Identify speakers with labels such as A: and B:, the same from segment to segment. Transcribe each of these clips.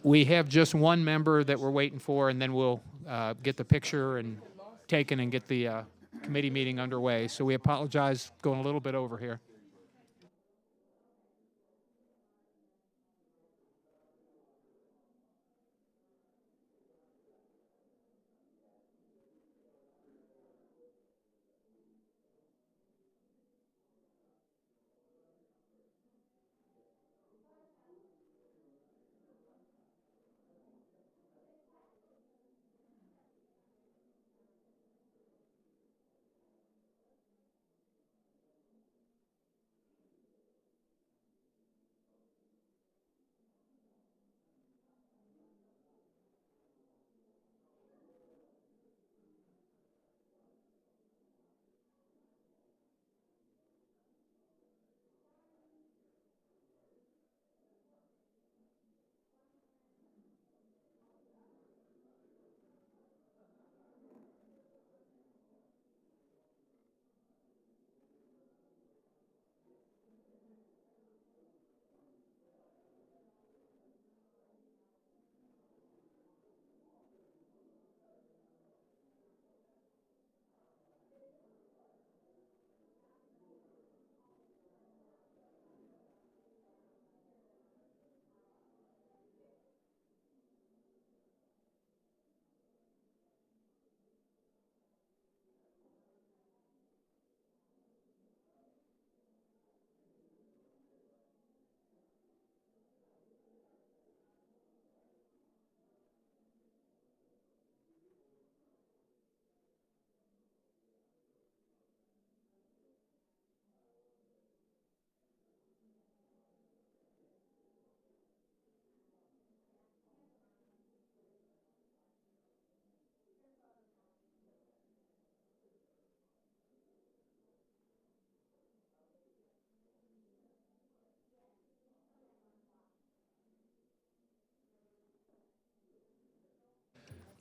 A: We have just one member that we're waiting for, and then we'll get the picture and taken and get the committee meeting underway. So we apologize going a little bit over here.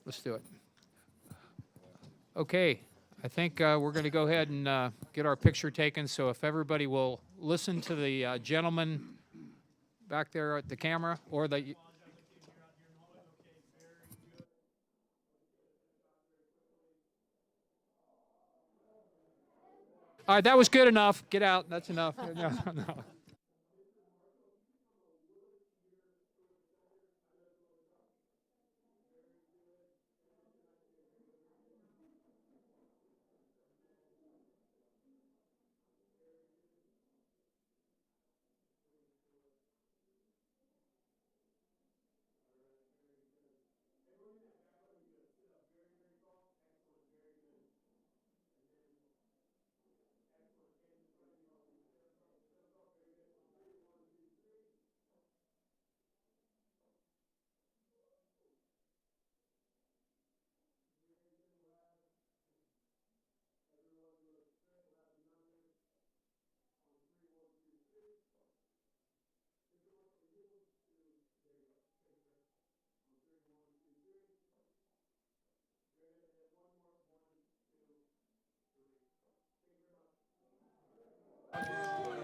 A: Let's do it. Okay, I think we're going to go ahead and get our picture taken. So if everybody will listen to the gentleman back there at the camera, or the... All right, that was good enough. Get out. That's enough. No, no.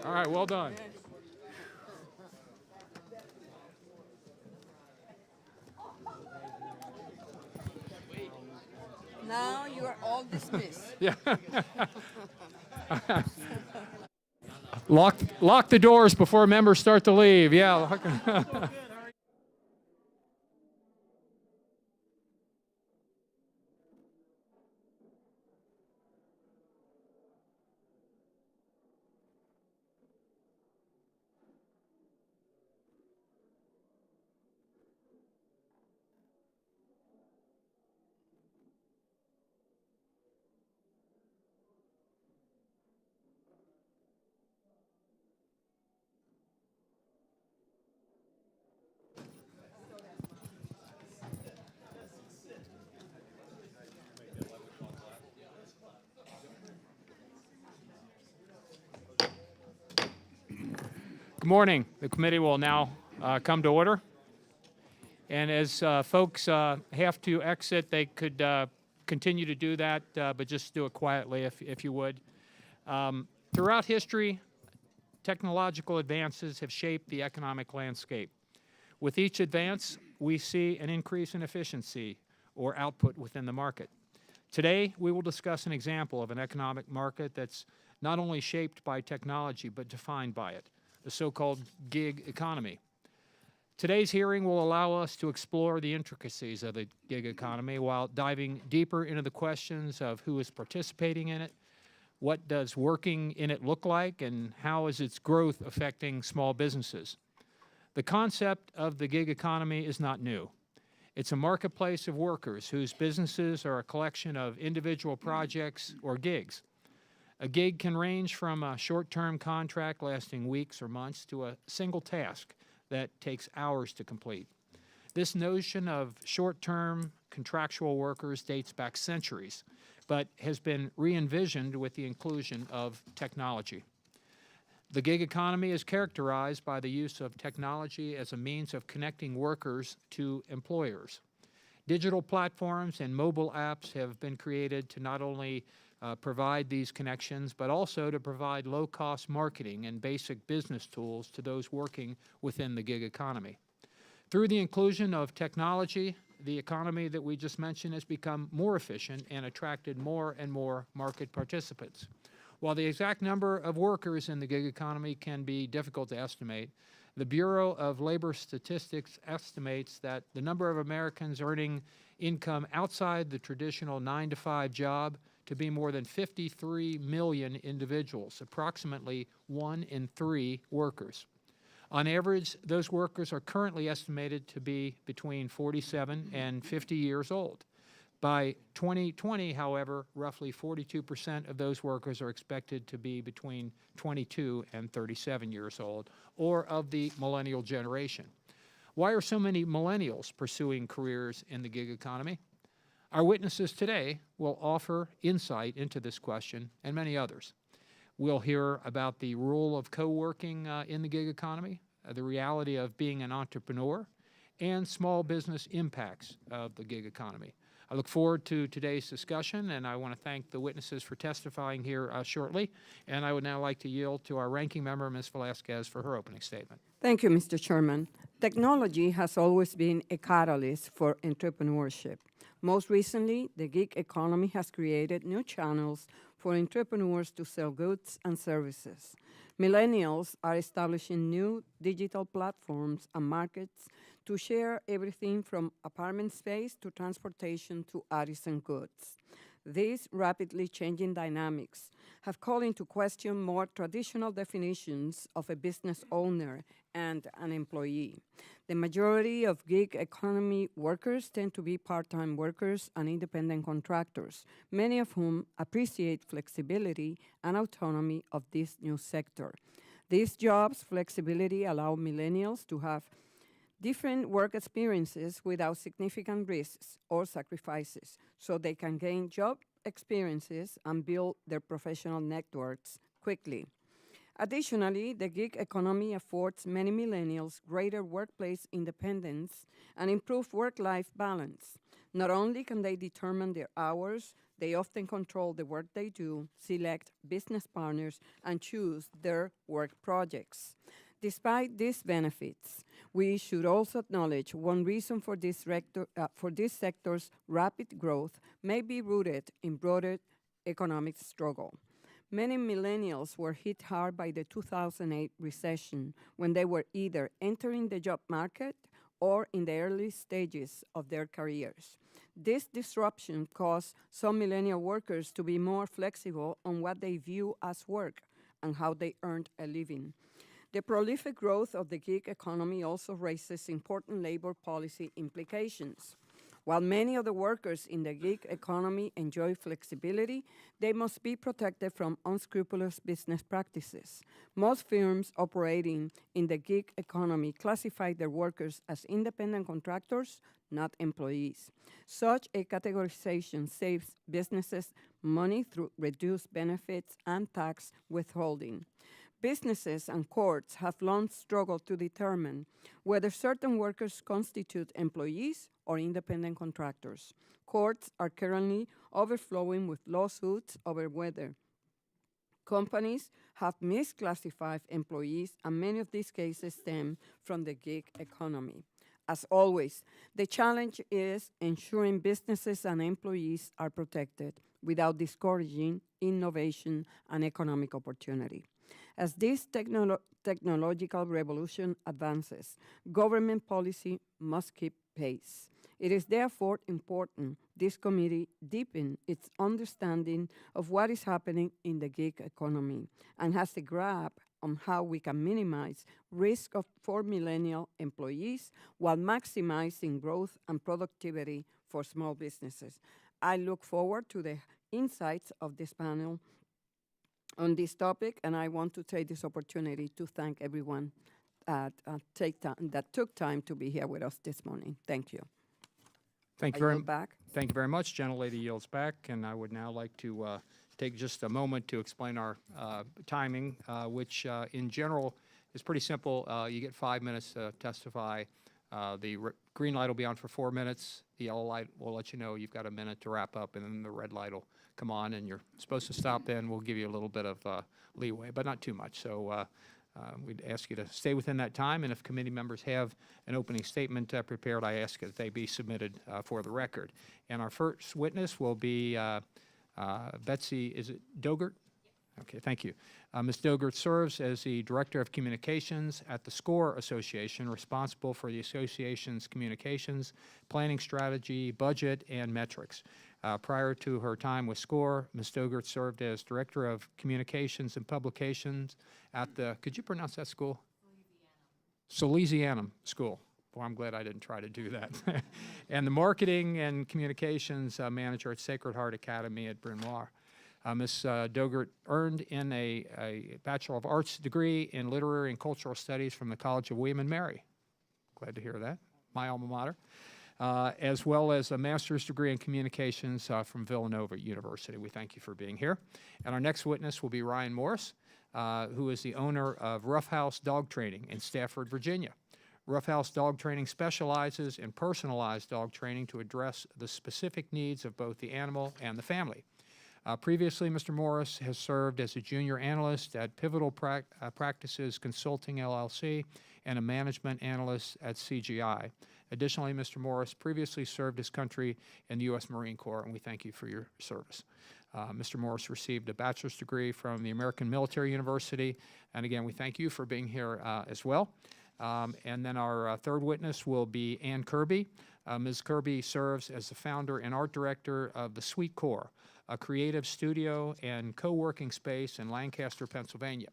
A: All right, well done.
B: Now you are all dismissed.
A: Yeah. Lock the doors before members start to leave. Yeah. Good morning. The committee will now come to order. And as folks have to exit, they could continue to do that, but just do it quietly if you would. Throughout history, technological advances have shaped the economic landscape. With each advance, we see an increase in efficiency or output within the market. Today, we will discuss an example of an economic market that's not only shaped by technology, but defined by it, the so-called gig economy. Today's hearing will allow us to explore the intricacies of the gig economy while diving deeper into the questions of who is participating in it, what does working in it look like, and how is its growth affecting small businesses. The concept of the gig economy is not new. It's a marketplace of workers whose businesses are a collection of individual projects or gigs. A gig can range from a short-term contract lasting weeks or months to a single task that takes hours to complete. This notion of short-term contractual workers dates back centuries, but has been re-envisioned with the inclusion of technology. The gig economy is characterized by the use of technology as a means of connecting workers to employers. Digital platforms and mobile apps have been created to not only provide these connections, but also to provide low-cost marketing and basic business tools to those working within the gig economy. Through the inclusion of technology, the economy that we just mentioned has become more efficient and attracted more and more market participants. While the exact number of workers in the gig economy can be difficult to estimate, the Bureau of Labor Statistics estimates that the number of Americans earning income outside the traditional 9-to-5 job to be more than 53 million individuals, approximately 1 in 3 workers. On average, those workers are currently estimated to be between 47 and 50 years old. By 2020, however, roughly 42% of those workers are expected to be between 22 and 37 years old, or of the millennial generation. Why are so many millennials pursuing careers in the gig economy? Our witnesses today will offer insight into this question and many others. We'll hear about the role of co-working in the gig economy, the reality of being an entrepreneur, and small business impacts of the gig economy. I look forward to today's discussion, and I want to thank the witnesses for testifying here shortly. And I would now like to yield to our ranking member, Ms. Velasquez, for her opening statement.
B: Thank you, Mr. Chairman. Technology has always been a catalyst for entrepreneurship. Most recently, the gig economy has created new channels for entrepreneurs to sell goods and services. Millennials are establishing new digital platforms and markets to share everything from apartment space to transportation to artisan goods. These rapidly changing dynamics have called into question more traditional definitions of a business owner and an employee. The majority of gig economy workers tend to be part-time workers and independent contractors, many of whom appreciate flexibility and autonomy of this new sector. These jobs' flexibility allow millennials to have different work experiences without significant risks or sacrifices, so they can gain job experiences and build their professional networks quickly. Additionally, the gig economy affords many millennials greater workplace independence and improved work-life balance. Not only can they determine their hours, they often control the work they do, select business partners, and choose their work projects. Despite these benefits, we should also acknowledge one reason for this sector's rapid growth may be rooted in broader economic struggle. Many millennials were hit hard by the 2008 recession when they were either entering the job market or in the early stages of their careers. This disruption caused some millennial workers to be more flexible on what they view as work and how they earned a living. The prolific growth of the gig economy also raises important labor policy implications. While many of the workers in the gig economy enjoy flexibility, they must be protected from unscrupulous business practices. Most firms operating in the gig economy classify their workers as independent contractors, not employees. Such a categorization saves businesses money through reduced benefits and tax withholding. Businesses and courts have long struggled to determine whether certain workers constitute employees or independent contractors. Courts are currently overflowing with lawsuits over whether Companies have misclassified employees, and many of these cases stem from the gig economy. As always, the challenge is ensuring businesses and employees are protected without discouraging innovation and economic opportunity. As this technological revolution advances, government policy must keep pace. It is therefore important this committee deepen its understanding of what is happening in the gig economy and has a grasp on how we can minimize risk for millennial employees while maximizing growth and productivity for small businesses. I look forward to the insights of this panel on this topic, and I want to take this opportunity to thank everyone that took time to be here with us this morning. Thank you.
A: Thank you
B: I
A: very
B: yield back.
A: Thank you very much. Gentlelady yields back, and I would now like to take just a moment to explain our timing, which in general is pretty simple. You get 5 minutes to testify. The green light will be on for 4 minutes. The yellow light will let you know you've got a minute to wrap up, and then the red light will come on, and you're supposed to stop then. We'll give you a little bit of leeway, but not too much. So we'd ask you to stay within that time, and if committee members have an opening statement prepared, I ask that they be submitted for the record. And our first witness will be Betsy, is it Dogert? Okay, thank you. Ms. Dogert serves as the Director of Communications at the SCORE Association, responsible for the association's communications, planning strategy, budget, and metrics. Prior to her time with SCORE, Ms. Dogert served as Director of Communications and Publications at the, could you pronounce that school? Salesianum School. Well, I'm glad I didn't try to do that. And the Marketing and Communications Manager at Sacred Heart Academy at Bryn Mawr. Ms. Dogert earned in a Bachelor of Arts degree in Literary and Cultural Studies from the College of William and Mary. Glad to hear that, my alma mater. As well as a master's degree in communications from Villanova University. We thank you for being here. And our next witness will be Ryan Morris, who is the owner of Rough House Dog Training in Stafford, Virginia. Rough House Dog Training specializes in personalized dog training to address the specific needs of both the animal and the family. Previously, Mr. Morris has served as a junior analyst at Pivotal Practices Consulting, LLC, and a management analyst at CGI. Additionally, Mr. Morris previously served his country in the U.S. Marine Corps, and we thank you for your service. Mr. Morris received a bachelor's degree from the American Military University, and again, we thank you for being here as well. And then our third witness will be Ann Kirby. Ms. Kirby serves as the founder and art director of the Sweet Core, a creative studio and co-working space in Lancaster, Pennsylvania.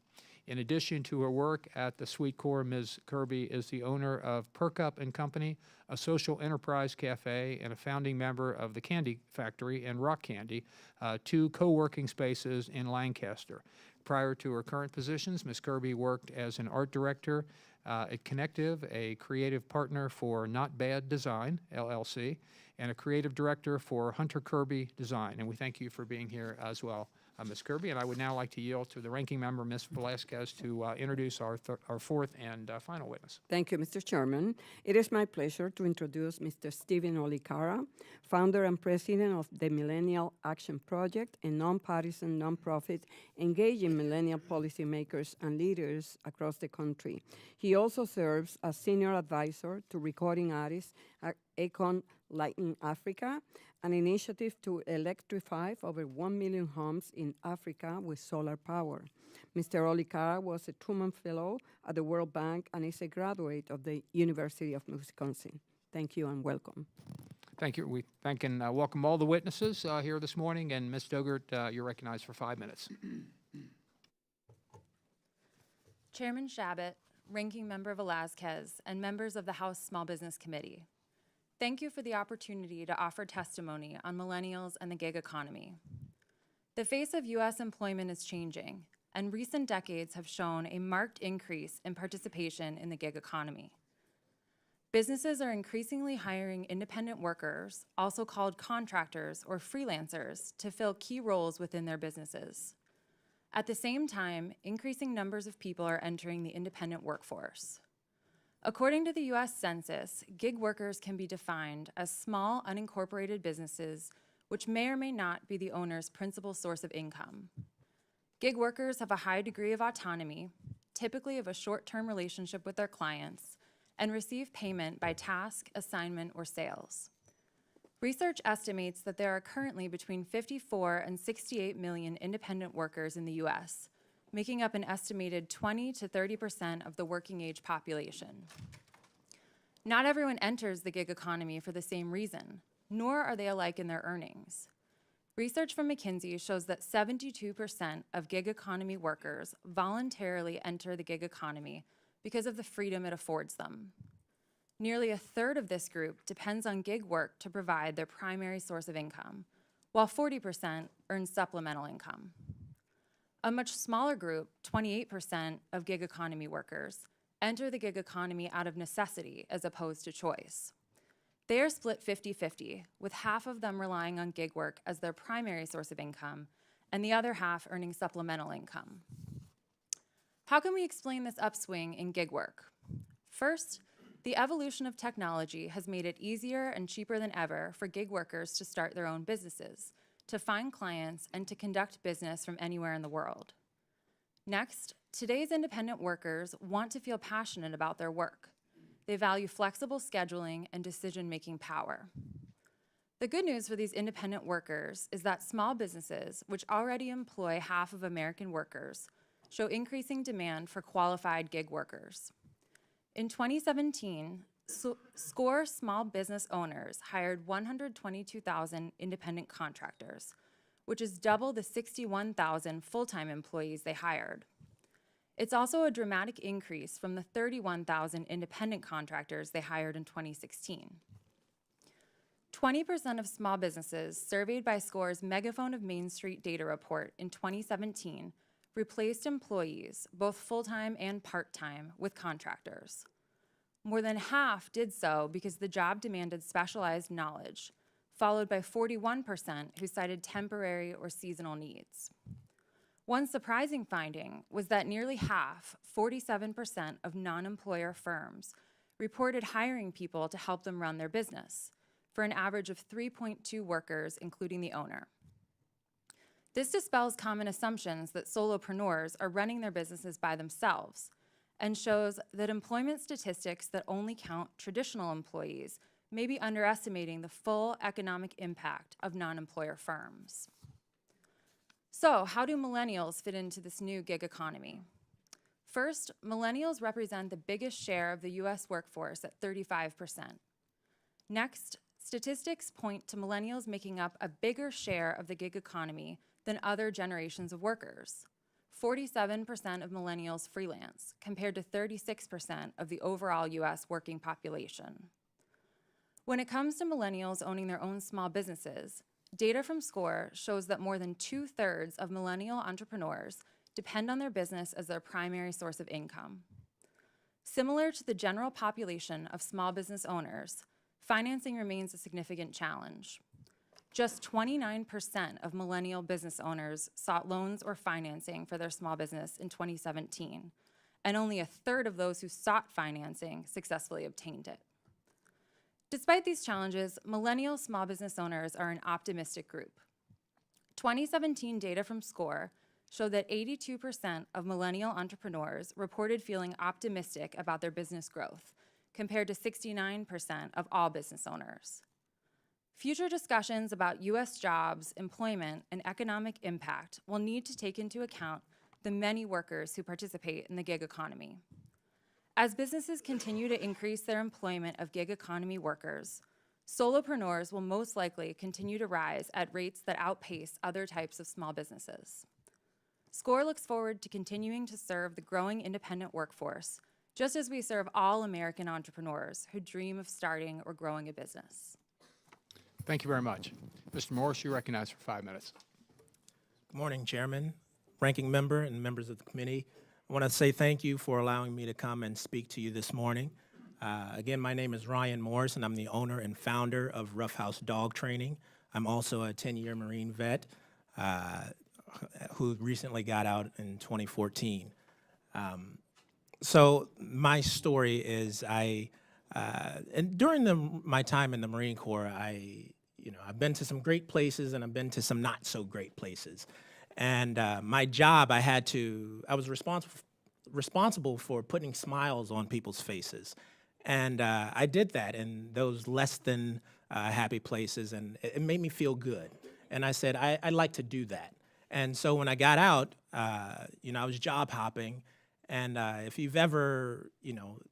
A: In addition to her work at the Sweet Core, Ms. Kirby is the owner of Perk Up & Company, a social enterprise cafe, and a founding member of the Candy Factory and Rock Candy, two co-working spaces in Lancaster. Prior to her current positions, Ms. Kirby worked as an art director at Connective, a creative partner for Not Bad Design, LLC, and a creative director for Hunter Kirby Design. And we thank you for being here as well, Ms. Kirby. And I would now like to yield to the ranking member, Ms. Velasquez, to introduce our fourth and final witness.
B: Thank you, Mr. Chairman. It is my pleasure to introduce Mr. Stephen Ollie, Cara, founder and president of the Millennial Action Project, a nonpartisan nonprofit engaging millennial policymakers and leaders across the country. He also serves as senior advisor to recording artists at Econ Lighting Africa, an initiative to electrify over 1 million homes in Africa with solar power. Mr. Ollie Cara was a Truman Fellow at the World Bank and is a graduate of the University of Wisconsin. Thank you and welcome.
A: Thank you. We thank and welcome all the witnesses here this morning. And Ms. Dogert, you're recognized for 5 minutes.
C: Chairman Shabbat, Ranking Member Velasquez, and members of the House Small Business Committee. Thank you for the opportunity to offer testimony on millennials and the gig economy. The face of U.S. employment is changing, and recent decades have shown a marked increase in participation in the gig economy. Businesses are increasingly hiring independent workers, also called contractors or freelancers, to fill key roles within their businesses. At the same time, increasing numbers of people are entering the independent workforce. According to the U.S. Census, gig workers can be defined as small, unincorporated businesses which may or may not be the owner's principal source of income. Gig workers have a high degree of autonomy, typically of a short-term relationship with their clients, and receive payment by task, assignment, or sales. Research estimates that there are currently between 54 and 68 million independent workers in the U.S., making up an estimated 20 to 30% of the working age population. Not everyone enters the gig economy for the same reason, nor are they alike in their earnings. Research from McKinsey shows that 72% of gig economy workers voluntarily enter the gig economy because of the freedom it affords them. Nearly a third of this group depends on gig work to provide their primary source of income, while 40% earn supplemental income. A much smaller group, 28% of gig economy workers, enter the gig economy out of necessity as opposed to choice. They are split 50-50, with half of them relying on gig work as their primary source of income, and the other half earning supplemental income. How can we explain this upswing in gig work? First, the evolution of technology has made it easier and cheaper than ever for gig workers to start their own businesses, to find clients, and to conduct business from anywhere in the world. Next, today's independent workers want to feel passionate about their work. They value flexible scheduling and decision-making power. The good news for these independent workers is that small businesses, which already employ half of American workers, show increasing demand for qualified gig workers. In 2017, SCORE small business owners hired 122,000 independent contractors, which is double the 61,000 full-time employees they hired. It's also a dramatic increase from the 31,000 independent contractors they hired in 2016. 20% of small businesses surveyed by SCORE's Megaphone of Main Street data report in 2017 replaced employees, both full-time and part-time, with contractors. More than half did so because the job demanded specialized knowledge, followed by 41% who cited temporary or seasonal needs. One surprising finding was that nearly half, 47% of non-employer firms, reported hiring people to help them run their business, for an average of 3.2 workers, including the owner. This dispels common assumptions that solopreneurs are running their businesses by themselves, and shows that employment statistics that only count traditional employees may be underestimating the full economic impact of non-employer firms. So, how do millennials fit into this new gig economy? First, millennials represent the biggest share of the US workforce at 35%. Next, statistics point to millennials making up a bigger share of the gig economy than other generations of workers. 47% of millennials freelance, compared to 36% of the overall US working population. When it comes to millennials owning their own small businesses, data from SCORE shows that more than 2/3 of millennial entrepreneurs depend on their business as their primary source of income. Similar to the general population of small business owners, financing remains a significant challenge. Just 29% of millennial business owners sought loans or financing for their small business in 2017, and only 1/3 of those who sought financing successfully obtained it. Despite these challenges, millennial small business owners are an optimistic group. 2017 data from SCORE showed that 82% of millennial entrepreneurs reported feeling optimistic about their business growth, compared to 69% of all business owners. Future discussions about US jobs, employment, and economic impact will need to take into account the many workers who participate in the gig economy. As businesses continue to increase their employment of gig economy workers, solopreneurs will most likely continue to rise at rates that outpace other types of small businesses. SCORE looks forward to continuing to serve the growing independent workforce, just as we serve all American entrepreneurs who dream of starting or growing a business.
A: Thank you very much. Mr. Morris, you're recognized for 5 minutes.
D: Good morning, Chairman, Ranking Member, and members of the committee. I want to say thank you for allowing me to come and speak to you this morning. Again, my name is Ryan Morris, and I'm the owner and founder of Rough House Dog Training. I'm also a 10-year Marine vet who recently got out in 2014. So my story is and during my time in the Marine Corps, I've been to some great places and I've been to some not so great places. And my job, I was responsible for putting smiles on people's faces. And I did that in those less than happy places, and it made me feel good. And I said, I'd like to do that. And so when I got out, I was job hopping. And if you've ever,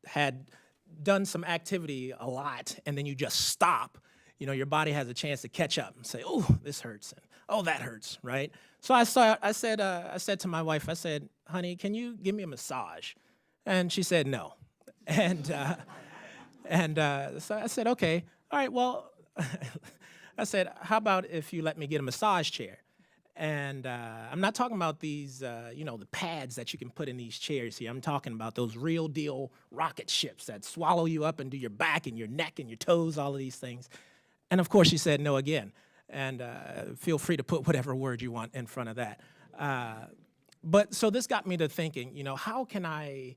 D: had done some activity a lot and then you just stop, your body has a chance to catch up and say, oh, this hurts, and oh, that hurts, right? So I said to my wife, I said, honey, can you give me a massage? And she said no. And so I said, okay, all right, well, I said, how about if you let me get a massage chair? And I'm not talking about these, the pads that you can put in these chairs here. I'm talking about those real deal rocket ships that swallow you up and do your back and your neck and your toes, all of these things. And of course, she said no again. And feel free to put whatever word you want in front of that. But so this got me to thinking, how can I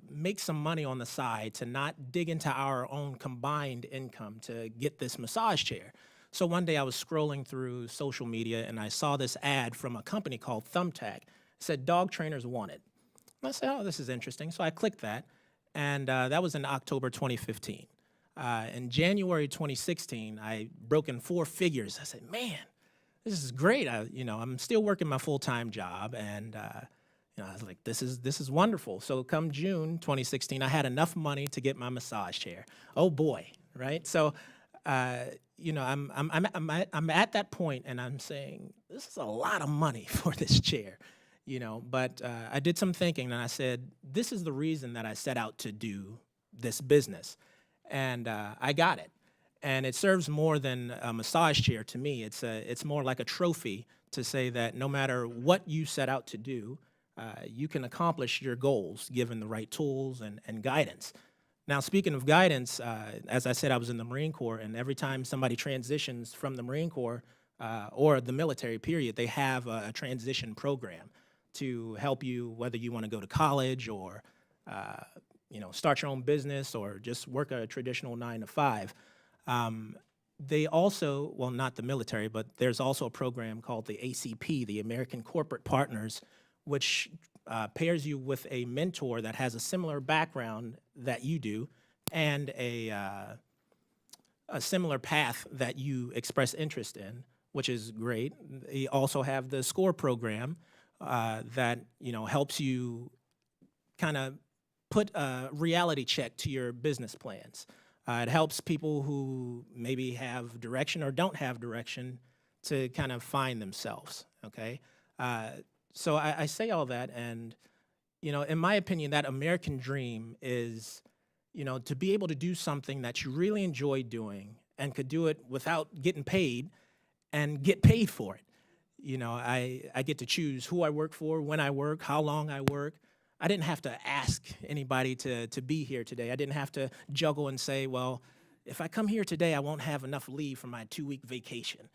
D: make some money on the side to not dig into our own combined income to get this massage chair? So one day I was scrolling through social media and I saw this ad from a company called Thumbtack. It said dog trainers wanted. And I said, oh, this is interesting. So I clicked that, and that was in October 2015. In January 2016, I broke in 4 figures. I said, man, this is great. I'm still working my full-time job, and I was like, this is wonderful. So come June 2016, I had enough money to get my massage chair. Oh boy, right? So, I'm at that point, and I'm saying this is a lot of money for this chair, But I did some thinking, and I said, this is the reason that I set out to do this business, and I got it. And it serves more than a massage chair to me. It's more like a trophy to say that no matter what you set out to do, you can accomplish your goals given the right tools and guidance. Now, speaking of guidance, as I said, I was in the Marine Corps, and every time somebody transitions from the Marine Corps or the military period, they have a transition program to help you, whether you want to go to college or start your own business or just work a traditional 9-to-5. They also, well, not the military, but there's also a program called the ACP, the American Corporate Partners, which pairs you with a mentor that has a similar background that you do and a similar path that you express interest in, which is great. They also have the SCORE program that helps you kind of put a reality check to your business plans. It helps people who maybe have direction or don't have direction to kind of find themselves, okay? So I say all that, and, in my opinion, that American dream is, to be able to do something that you really enjoy doing and could do it without getting paid and get paid for it. I get to choose who I work for, when I work, how long I work. I didn't have to ask anybody to be here today. I didn't have to juggle and say, well, if I come here today, I won't have enough leave for my 2-week vacation,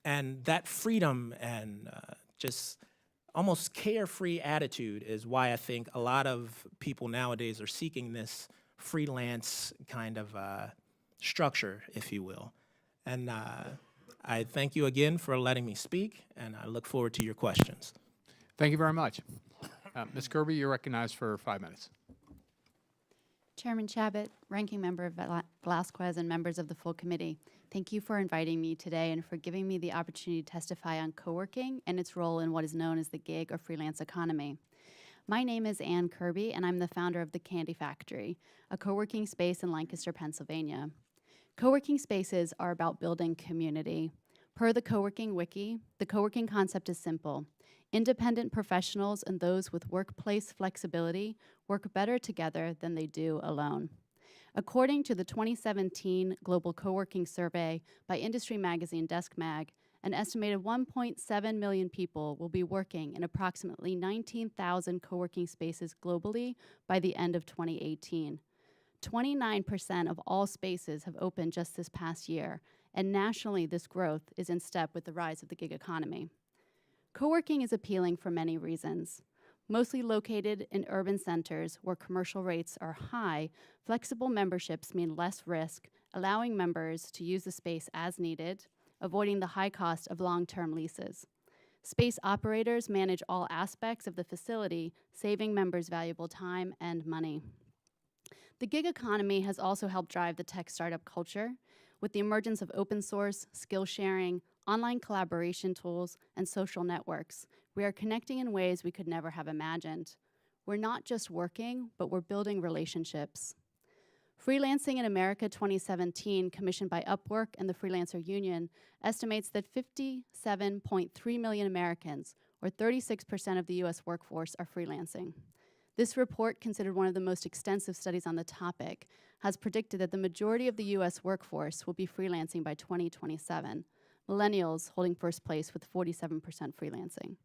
D: And that freedom and just almost carefree attitude is why I think a lot of people nowadays are seeking this freelance kind of structure, if you will. And I thank you again for letting me speak, and I look forward to your questions.
A: Thank you very much. Ms. Kirby, you're recognized for 5 minutes.
E: Chairman Chabot, Ranking Member Velasquez, and members of the full committee, thank you for inviting me today and for giving me the opportunity to testify on co-working and its role in what is known as the gig or freelance economy. My name is Ann Kirby, and I'm the founder of The Candy Factory, a co-working space in Lancaster, Pennsylvania. Co-working spaces are about building community. Per the Co-working Wiki, the co-working concept is simple. Independent professionals and those with workplace flexibility work better together than they do alone. According to the 2017 Global Co-working Survey by industry magazine DeskMag, an estimated 1.7 million people will be working in approximately 19,000 co-working spaces globally by the end of 2018. 29% of all spaces have opened just this past year, and nationally this growth is in step with the rise of the gig economy. Co-working is appealing for many reasons. Mostly located in urban centers where commercial rates are high, flexible memberships mean less risk, allowing members to use the space as needed, avoiding the high cost of long-term leases. Space operators manage all aspects of the facility, saving members valuable time and money. The gig economy has also helped drive the tech startup culture with the emergence of open source, skill sharing, online collaboration tools, and social networks. We are connecting in ways we could never have imagined. We're not just working, but we're building relationships. Freelancing in America 2017, commissioned by Upwork and the Freelancer Union, estimates that 57.3 million Americans, or 36% of the US workforce, are freelancing. This report, considered one of the most extensive studies on the topic, has predicted that the majority of the US workforce will be freelancing by 2027, millennials holding first place with 47% freelancing.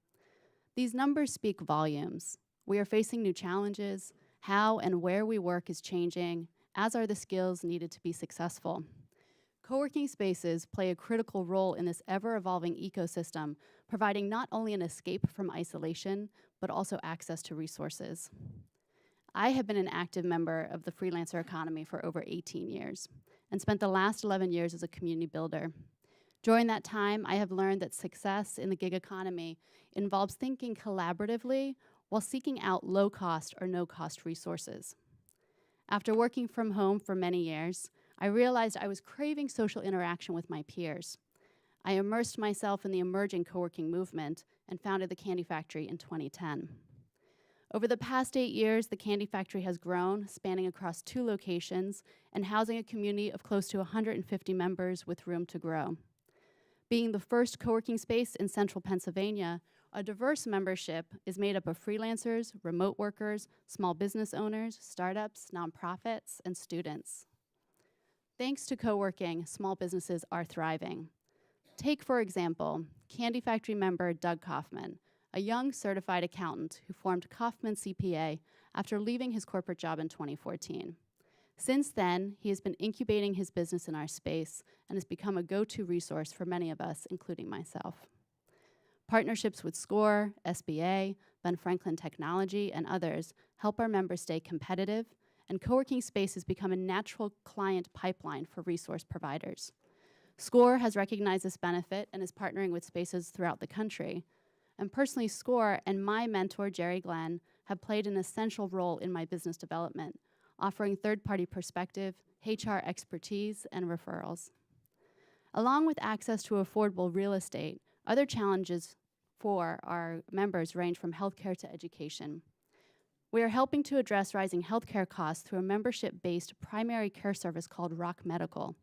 E: These numbers speak volumes. We are facing new challenges. How and where we work is changing, as are the skills needed to be successful. Co-working spaces play a critical role in this ever-evolving ecosystem, providing not only an escape from isolation, but also access to resources. I have been an active member of the freelancer economy for over 18 years and spent the last 11 years as a community builder. During that time, I have learned that success in the gig economy involves thinking collaboratively while seeking out low-cost or no-cost resources. After working from home for many years, I realized I was craving social interaction with my peers. I immersed myself in the emerging co-working movement and founded the Candy Factory in 2010. Over the past 8 years, the Candy Factory has grown, spanning across 2 locations and housing a community of close to 150 members with room to grow. Being the first co-working space in central Pennsylvania, a diverse membership is made up of freelancers, remote workers, small business owners, startups, nonprofits, and students. Thanks to co-working, small businesses are thriving. Take, for example, Candy Factory member Doug Kaufman, a young certified accountant who formed Kaufman CPA after leaving his corporate job in 2014. Since then, he has been incubating his business in our space and has become a go-to resource for many of us, including myself. Partnerships with SCORE, SBA, Ben Franklin Technology, and others help our members stay competitive, and co-working spaces become a natural client pipeline for resource providers. SCORE has recognized this benefit and is partnering with spaces throughout the country. And personally, SCORE and my mentor, Jerry Glenn, have played an essential role in my business development, offering third-party perspective, HR expertise, and referrals. Along with access to affordable real estate, other challenges for our members range from healthcare to education. We are helping to address rising healthcare costs through a membership-based primary care service called Rock Medical.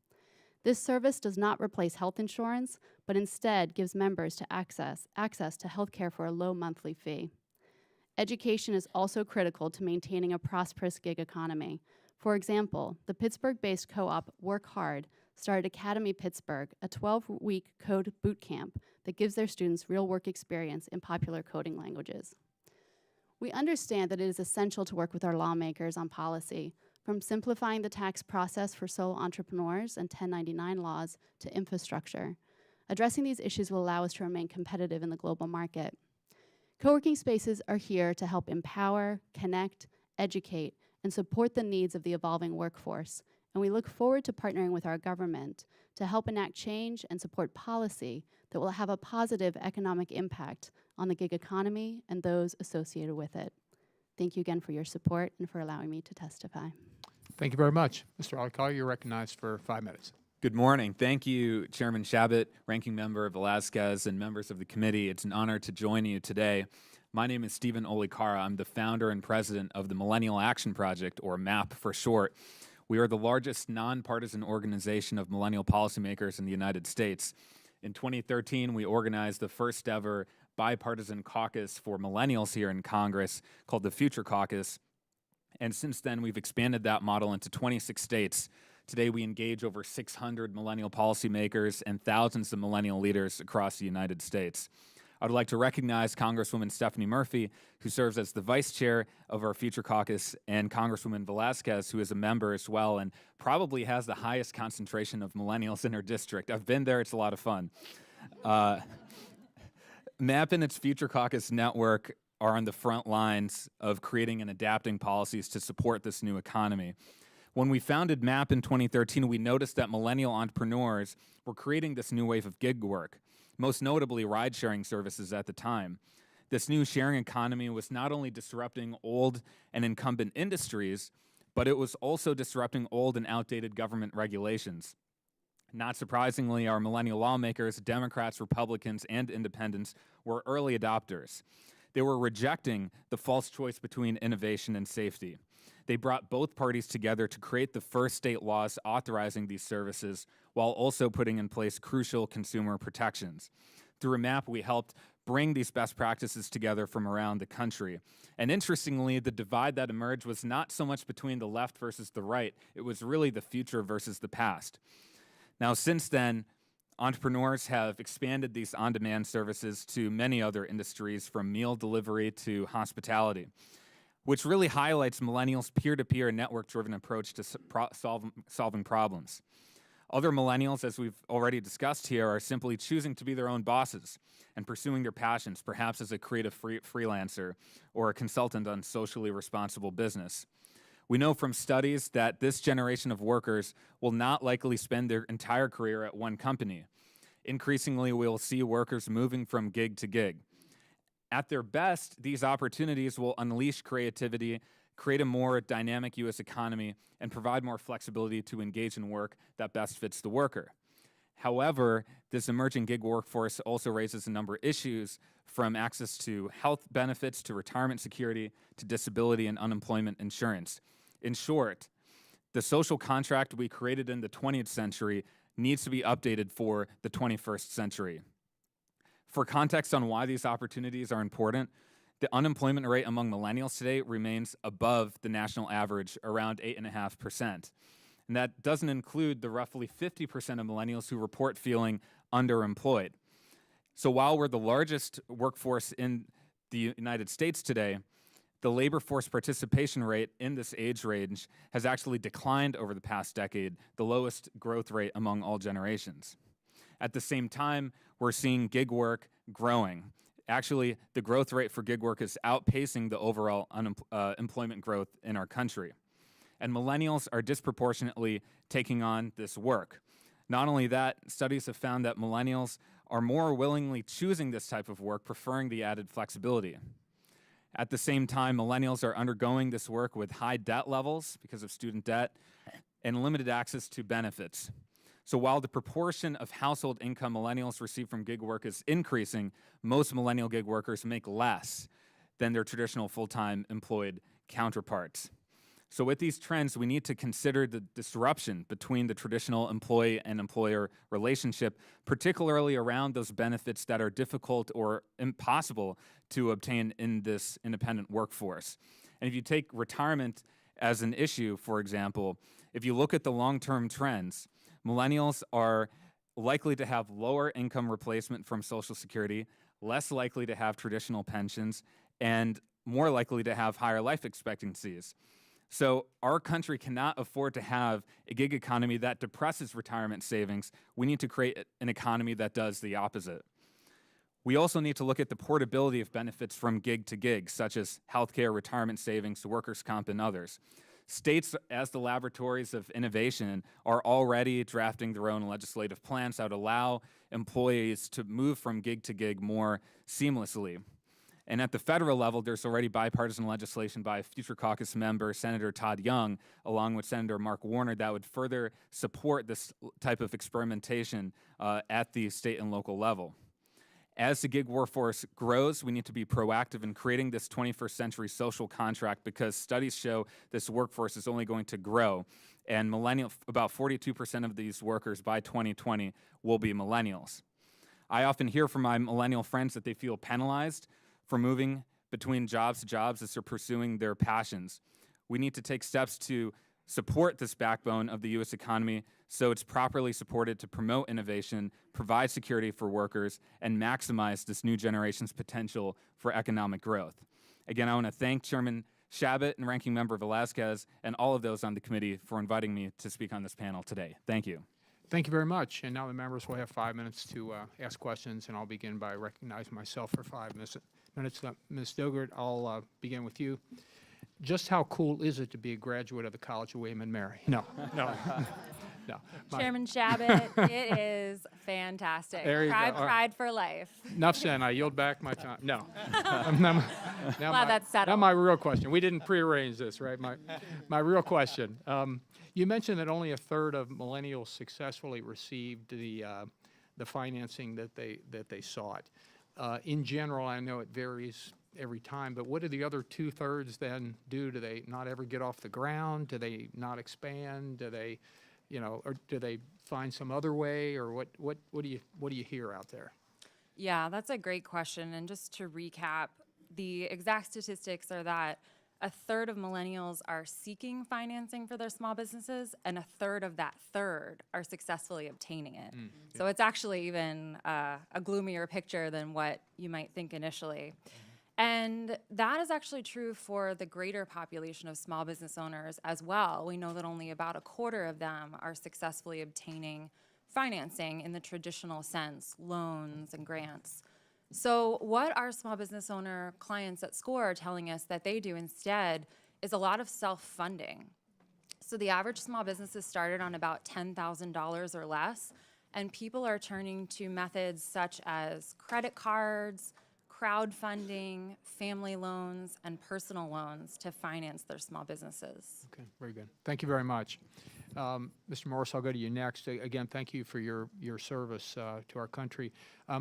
E: This service does not replace health insurance, but instead gives members to access to healthcare for a low monthly fee. Education is also critical to maintaining a prosperous gig economy. For example, the Pittsburgh-based co-op Work Hard started Academy Pittsburgh, a 12-week code boot camp that gives their students real work experience in popular coding languages. We understand that it is essential to work with our lawmakers on policy, from simplifying the tax process for sole entrepreneurs and 1099 laws to infrastructure. Addressing these issues will allow us to remain competitive in the global market. Co-working spaces are here to help empower, connect, educate, and support the needs of the evolving workforce, and we look forward to partnering with our government to help enact change and support policy that will have a positive economic impact on the gig economy and those associated with it. Thank you again for your support and for allowing me to testify.
A: Thank you very much. Mr. Ollie, you're recognized for 5 minutes.
F: Good morning. Thank you, Chairman Shabbat, Ranking Member Velazquez, and members of the committee. It's an honor to join you today. My name is Stephen Ollie Cara. I'm the founder and president of the Millennial Action Project, or MAP for short. We are the largest nonpartisan organization of millennial policymakers in the United States. In 2013, we organized the first ever bipartisan caucus for millennials here in Congress called the Future Caucus. And since then, we've expanded that model into 26 states. Today, we engage over 600 millennial policymakers and thousands of millennial leaders across the United States. I would like to recognize Congresswoman Stephanie Murphy, who serves as the vice chair of our Future Caucus, and Congresswoman Velazquez, who is a member as well and probably has the highest concentration of millennials in her district. I've been there. It's a lot of fun. MAP and its Future Caucus network are on the front lines of creating and adapting policies to support this new economy. When we founded MAP in 2013, we noticed that millennial entrepreneurs were creating this new wave of gig work. most notably ride-sharing services at the time. This new sharing economy was not only disrupting old and incumbent industries, but it was also disrupting old and outdated government regulations. Not surprisingly, our millennial lawmakers, Democrats, Republicans, and independents, were early adopters. They were rejecting the false choice between innovation and safety. They brought both parties together to create the first state laws authorizing these services while also putting in place crucial consumer protections. Through a map, we helped bring these best practices together from around the country. And interestingly, the divide that emerged was not so much between the left versus the right. It was really the future versus the past. Now, since then, entrepreneurs have expanded these on-demand services to many other industries, from meal delivery to hospitality, which really highlights millennials' peer-to-peer network-driven approach to solving problems. Other millennials, as we've already discussed here, are simply choosing to be their own bosses and pursuing their passions, perhaps as a creative freelancer or a consultant on socially responsible business. We know from studies that this generation of workers will not likely spend their entire career at one company. Increasingly, we'll see workers moving from gig to gig. At their best, these opportunities will unleash creativity, create a more dynamic U.S. economy, and provide more flexibility to engage in work that best fits the worker. However, this emerging gig workforce also raises a number of issues, from access to health benefits, to retirement security, to disability and unemployment insurance. In short, the social contract we created in the 20th century needs to be updated for the 21st century. For context on why these opportunities are important, the unemployment rate among millennials today remains above the national average, around 8.5%. And that doesn't include the roughly 50% of millennials who report feeling underemployed. So while we're the largest workforce in the United States today, the labor force participation rate in this age range has actually declined over the past decade, the lowest growth rate among all generations. At the same time, we're seeing gig work growing. Actually, the growth rate for gig work is outpacing the overall employment growth in our country. And millennials are disproportionately taking on this work. Not only that, studies have found that millennials are more willingly choosing this type of work, preferring the added flexibility. At the same time, millennials are undergoing this work with high debt levels because of student debt and limited access to benefits. So while the proportion of household income millennials receive from gig work is increasing, most millennial gig workers make less than their traditional full-time employed counterparts. So with these trends, we need to consider the disruption between the traditional employee and employer relationship, particularly around those benefits that are difficult or impossible to obtain in this independent workforce. And if you take retirement as an issue, for example, if you look at the long-term trends, millennials are likely to have lower income replacement from Social Security, less likely to have traditional pensions, and more likely to have higher life expectancies. So our country cannot afford to have a gig economy that depresses retirement savings. We need to create an economy that does the opposite. We also need to look at the portability of benefits from gig to gig, such as healthcare, retirement savings, workers' comp, and others. States, as the laboratories of innovation, are already drafting their own legislative plans that would allow employees to move from gig to gig more seamlessly. And at the federal level, there's already bipartisan legislation by Future Caucus member Senator Todd Young, along with Senator Mark Warner, that would further support this type of experimentation at the state and local level. As the gig workforce grows, we need to be proactive in creating this 21st century social contract, because studies show this workforce is only going to grow. And about 42% of these workers by 2020 will be millennials. I often hear from my millennial friends that they feel penalized for moving between jobs to jobs as they're pursuing their passions. We need to take steps to support this backbone of the U.S. economy so it's properly supported to promote innovation, provide security for workers, and maximize this new generation's potential for economic growth. Again, I want to thank Chairman Shabbat and Ranking Member Velazquez and all of those on the committee for inviting me to speak on this panel today. Thank you.
A: Thank you very much. And now the members will have 5 minutes to ask questions, and I'll begin by recognizing myself for 5 minutes. Ms. Dogert, I'll begin with you. Just how cool is it to be a graduate of the College of William and Mary? No. No. My-
C: Chairman Shabbat, it is fantastic.
A: There you go. All right.
C: Pride for life.
A: Enough said. I yield back my time. No.
C: Glad that's settled.
A: Now my real question. We didn't prearrange this, right? My real question. You mentioned that only a third of millennials successfully received the financing that they sought. In general, I know it varies every time, but what do the other 2/3 then do? Do they not ever get off the ground? Do they not expand? Do they, or do they find some other way? Or what do you hear out there?
C: Yeah, that's a great question. And just to recap, the exact statistics are that a third of millennials are seeking financing for their small businesses, and a third of that third are successfully obtaining it. So it's actually even a gloomier picture than what you might think initially. And that is actually true for the greater population of small business owners as well. We know that only about a quarter of them are successfully obtaining financing in the traditional sense, loans and grants. So what our small business owner clients at SCORE are telling us that they do instead is a lot of self-funding. So the average small business is started on about $10,000 or less, and people are turning to methods such as credit cards, crowdfunding, family loans, and personal loans to finance their small businesses.
A: Okay, very good. Thank you very much. Mr. Morris, I'll go to you next. Again, thank you for your service to our country.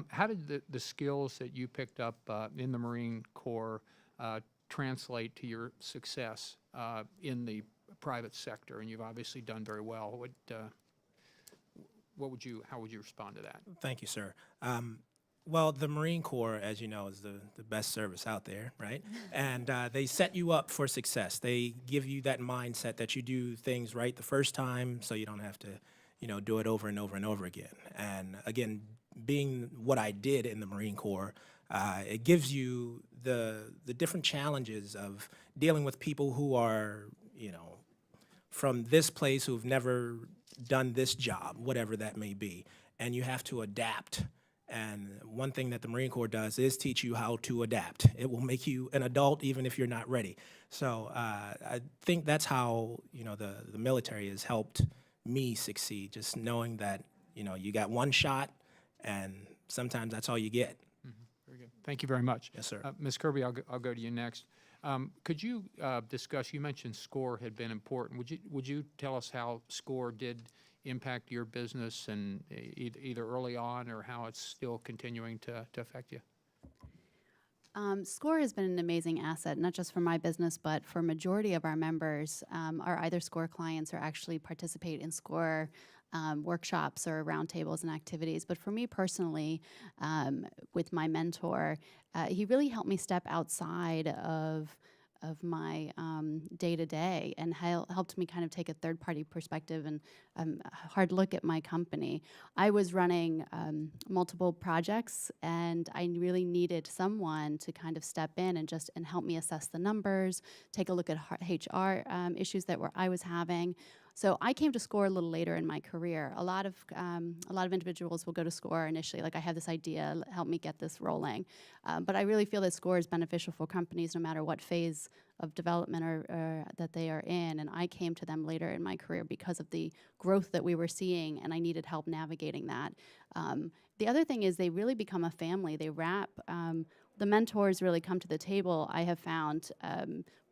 A: How did the skills that you picked up in the Marine Corps translate to your success in the private sector? And you've obviously done very well. How would you respond to that?
D: Thank you, sir. Well, the Marine Corps, as you know, is the best service out there, right? And they set you up for success. They give you that mindset that you do things right the first time, so you don't have to, do it over and over and over again. And again, being what I did in the Marine Corps, it gives you the different challenges of dealing with people who are, from this place who've never done this job, whatever that may be, and you have to adapt. And one thing that the Marine Corps does is teach you how to adapt. It will make you an adult even if you're not ready. So I think that's how, the military has helped me succeed, just knowing that, you got one shot and sometimes that's all you get.
A: Very good. Thank you very much.
D: Yes, sir.
A: Ms. Kirby, I'll go to you next. Could you discuss, you mentioned SCORE had been important. Would you tell us how SCORE did impact your business and either early on or how it's still continuing to affect you?
E: SCORE has been an amazing asset, not just for my business, but for majority of our members are either SCORE clients or actually participate in SCORE workshops or roundtables and activities. But for me personally, with my mentor, he really helped me step outside of my day-to-day and helped me kind of take a third-party perspective and a hard look at my company. I was running multiple projects, and I really needed someone to kind of step in and help me assess the numbers, take a look at HR issues that I was having. So I came to SCORE a little later in my career. A lot of individuals will go to SCORE initially, like I have this idea, help me get this rolling. But I really feel that SCORE is beneficial for companies no matter what phase of development or that they are in. And I came to them later in my career because of the growth that we were seeing, and I needed help navigating that. The other thing is they really become a family. They wrap. The mentors really come to the table, I have found,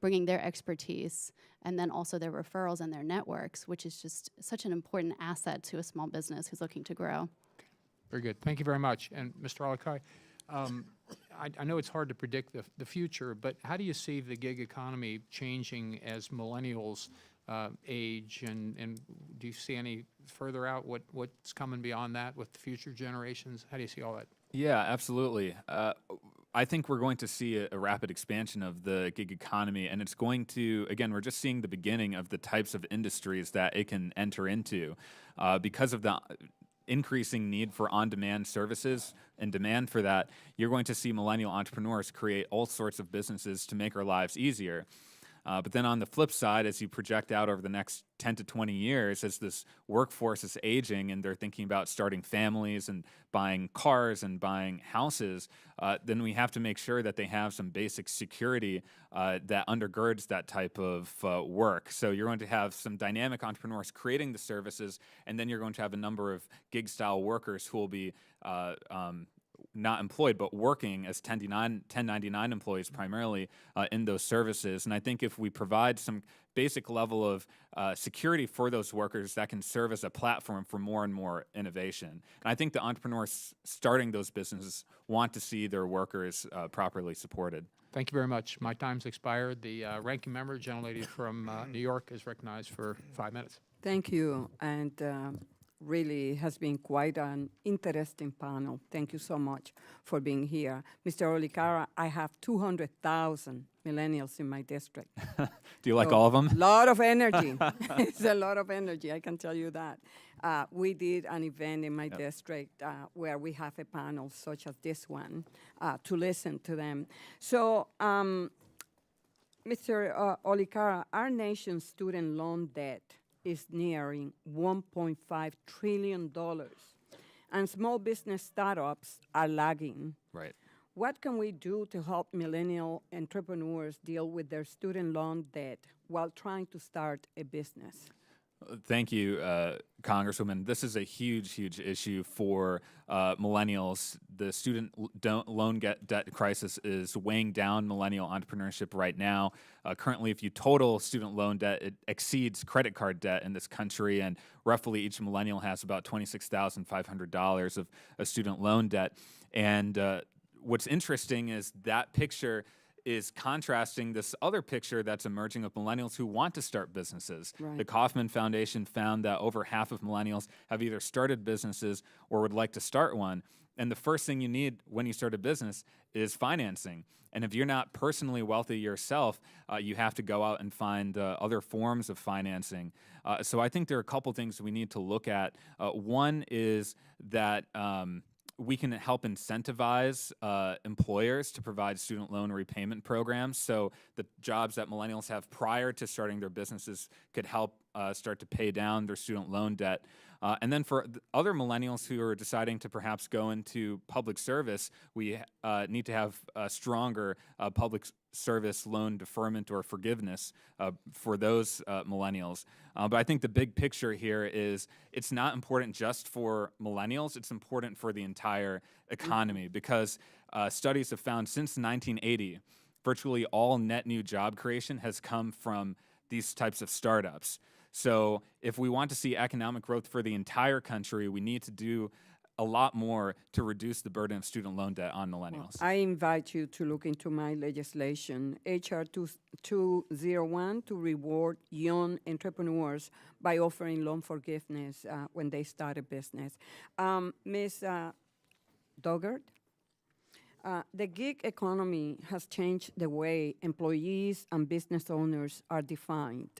E: bringing their expertise and then also their referrals and their networks, which is just such an important asset to a small business who's looking to grow.
A: Very good. Thank you very much. And Mr. Ollie, I know it's hard to predict the future, but how do you see the gig economy changing as millennials age, and do you see any further out what's coming beyond that with future generations? How do you see all that?
F: Yeah, absolutely. I think we're going to see a rapid expansion of the gig economy, and it's going to, again, we're just seeing the beginning of the types of industries that it can enter into. Because of the increasing need for on-demand services and demand for that, you're going to see millennial entrepreneurs create all sorts of businesses to make our lives easier. But then on the flip side, as you project out over the next 10 to 20 years, as this workforce is aging and they're thinking about starting families and buying cars and buying houses, then we have to make sure that they have some basic security that undergirds that type of work. So you're going to have some dynamic entrepreneurs creating the services, and then you're going to have a number of gig-style workers who will be not employed, but working as 1099 employees primarily in those services. And I think if we provide some basic level of security for those workers, that can serve as a platform for more and more innovation. And I think the entrepreneurs starting those businesses want to see their workers properly supported.
A: Thank you very much. My time's expired. The ranking member, gentlelady from New York, is recognized for 5 minutes.
B: Thank you, and really has been quite an interesting panel. Thank you so much for being here. Mr. Ollie, Cara, I have 200,000 millennials in my district.
F: Do you like all of them?
B: A lot of energy. It's a lot of energy, I can tell you that. We did an event in my district where we have a panel such as this one to listen to them. So, Mr. Ollie, Cara, our nation's student loan debt is nearing $1.5 trillion, and small business startups are lagging.
F: Right.
B: What can we do to help millennial entrepreneurs deal with their student loan debt while trying to start a business?
F: Thank you, Congresswoman. This is a huge, huge issue for millennials. The student loan debt crisis is weighing down millennial entrepreneurship right now. Currently, if you total student loan debt, it exceeds credit card debt in this country, and roughly each millennial has about $26,500 of student loan debt. And what's interesting is that picture is contrasting this other picture that's emerging of millennials who want to start businesses.
B: Right.
F: The Kauffman Foundation found that over half of millennials have either started businesses or would like to start one. And the first thing you need when you start a business is financing. And if you're not personally wealthy yourself, you have to go out and find other forms of financing. So I think there are a couple things we need to look at. One is that we can help incentivize employers to provide student loan repayment programs. So the jobs that millennials have prior to starting their businesses could help start to pay down their student loan debt. And then for other millennials who are deciding to perhaps go into public service, we need to have a stronger public service loan deferment or forgiveness for those millennials. But I think the big picture here is it's not important just for millennials, it's important for the entire economy because studies have found since 1980, virtually all net new job creation has come from these types of startups. So if we want to see economic growth for the entire country, we need to do a lot more to reduce the burden of student loan debt on millennials.
B: I invite you to look into my legislation, H.R. 201, to reward young entrepreneurs by offering loan forgiveness when they start a business. Ms. Doggart, the gig economy has changed the way employees and business owners are defined.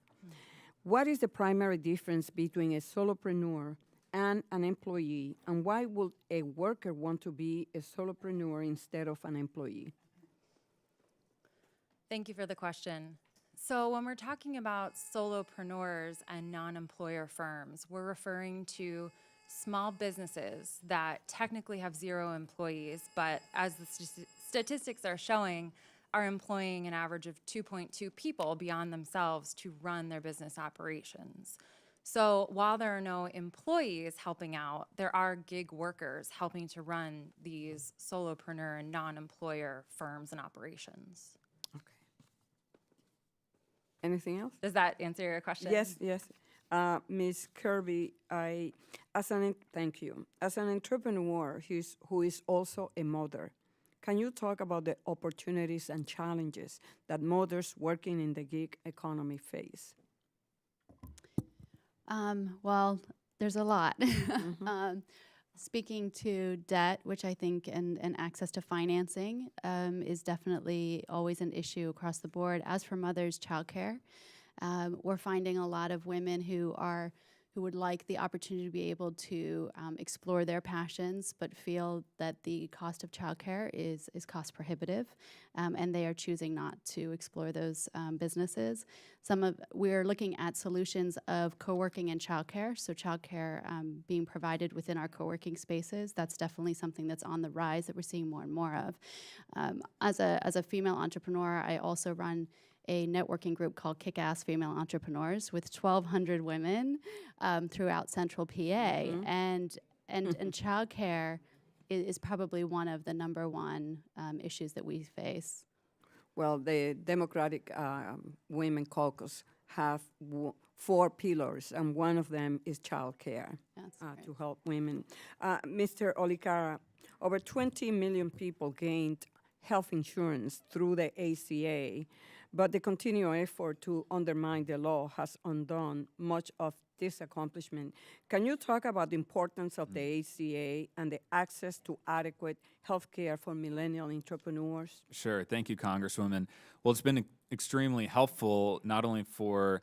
B: What is the primary difference between a solopreneur and an employee, and why would a worker want to be a solopreneur instead of an employee?
C: Thank you for the question. So when we're talking about solopreneurs and non-employer firms, we're referring to small businesses that technically have 0 employees, but as the statistics are showing, are employing an average of 2.2 people beyond themselves to run their business operations. So while there are no employees helping out, there are gig workers helping to run these solopreneur and non-employer firms and operations.
B: Okay. Anything else?
C: Does that answer your question?
B: Yes, yes. Ms. Kirby, thank you. As an entrepreneur who is also a mother, can you talk about the opportunities and challenges that mothers working in the gig economy face?
E: Well, there's a lot. Speaking to debt, which I think, and access to financing is definitely always an issue across the board. As for mothers, childcare, we're finding a lot of women who who would like the opportunity to be able to explore their passions, but feel that the cost of childcare is cost prohibitive, and they are choosing not to explore those businesses. We're looking at solutions of co-working and childcare, so childcare being provided within our co-working spaces. That's definitely something that's on the rise that we're seeing more and more of. As a female entrepreneur, I also run a networking group called Kick-Ass Female Entrepreneurs with 1,200 women throughout Central PA, and childcare is probably one of the number one issues that we face.
B: Well, the Democratic Women Caucus have 4 pillars, and one of them is child care to help women. Mr. Ollie, Cara, over 20 million people gained health insurance through the ACA, but the continual effort to undermine the law has undone much of this accomplishment. Can you talk about the importance of the ACA and the access to adequate health care for millennial entrepreneurs?
F: Sure. Thank you, Congresswoman. Well, it's been extremely helpful, not only for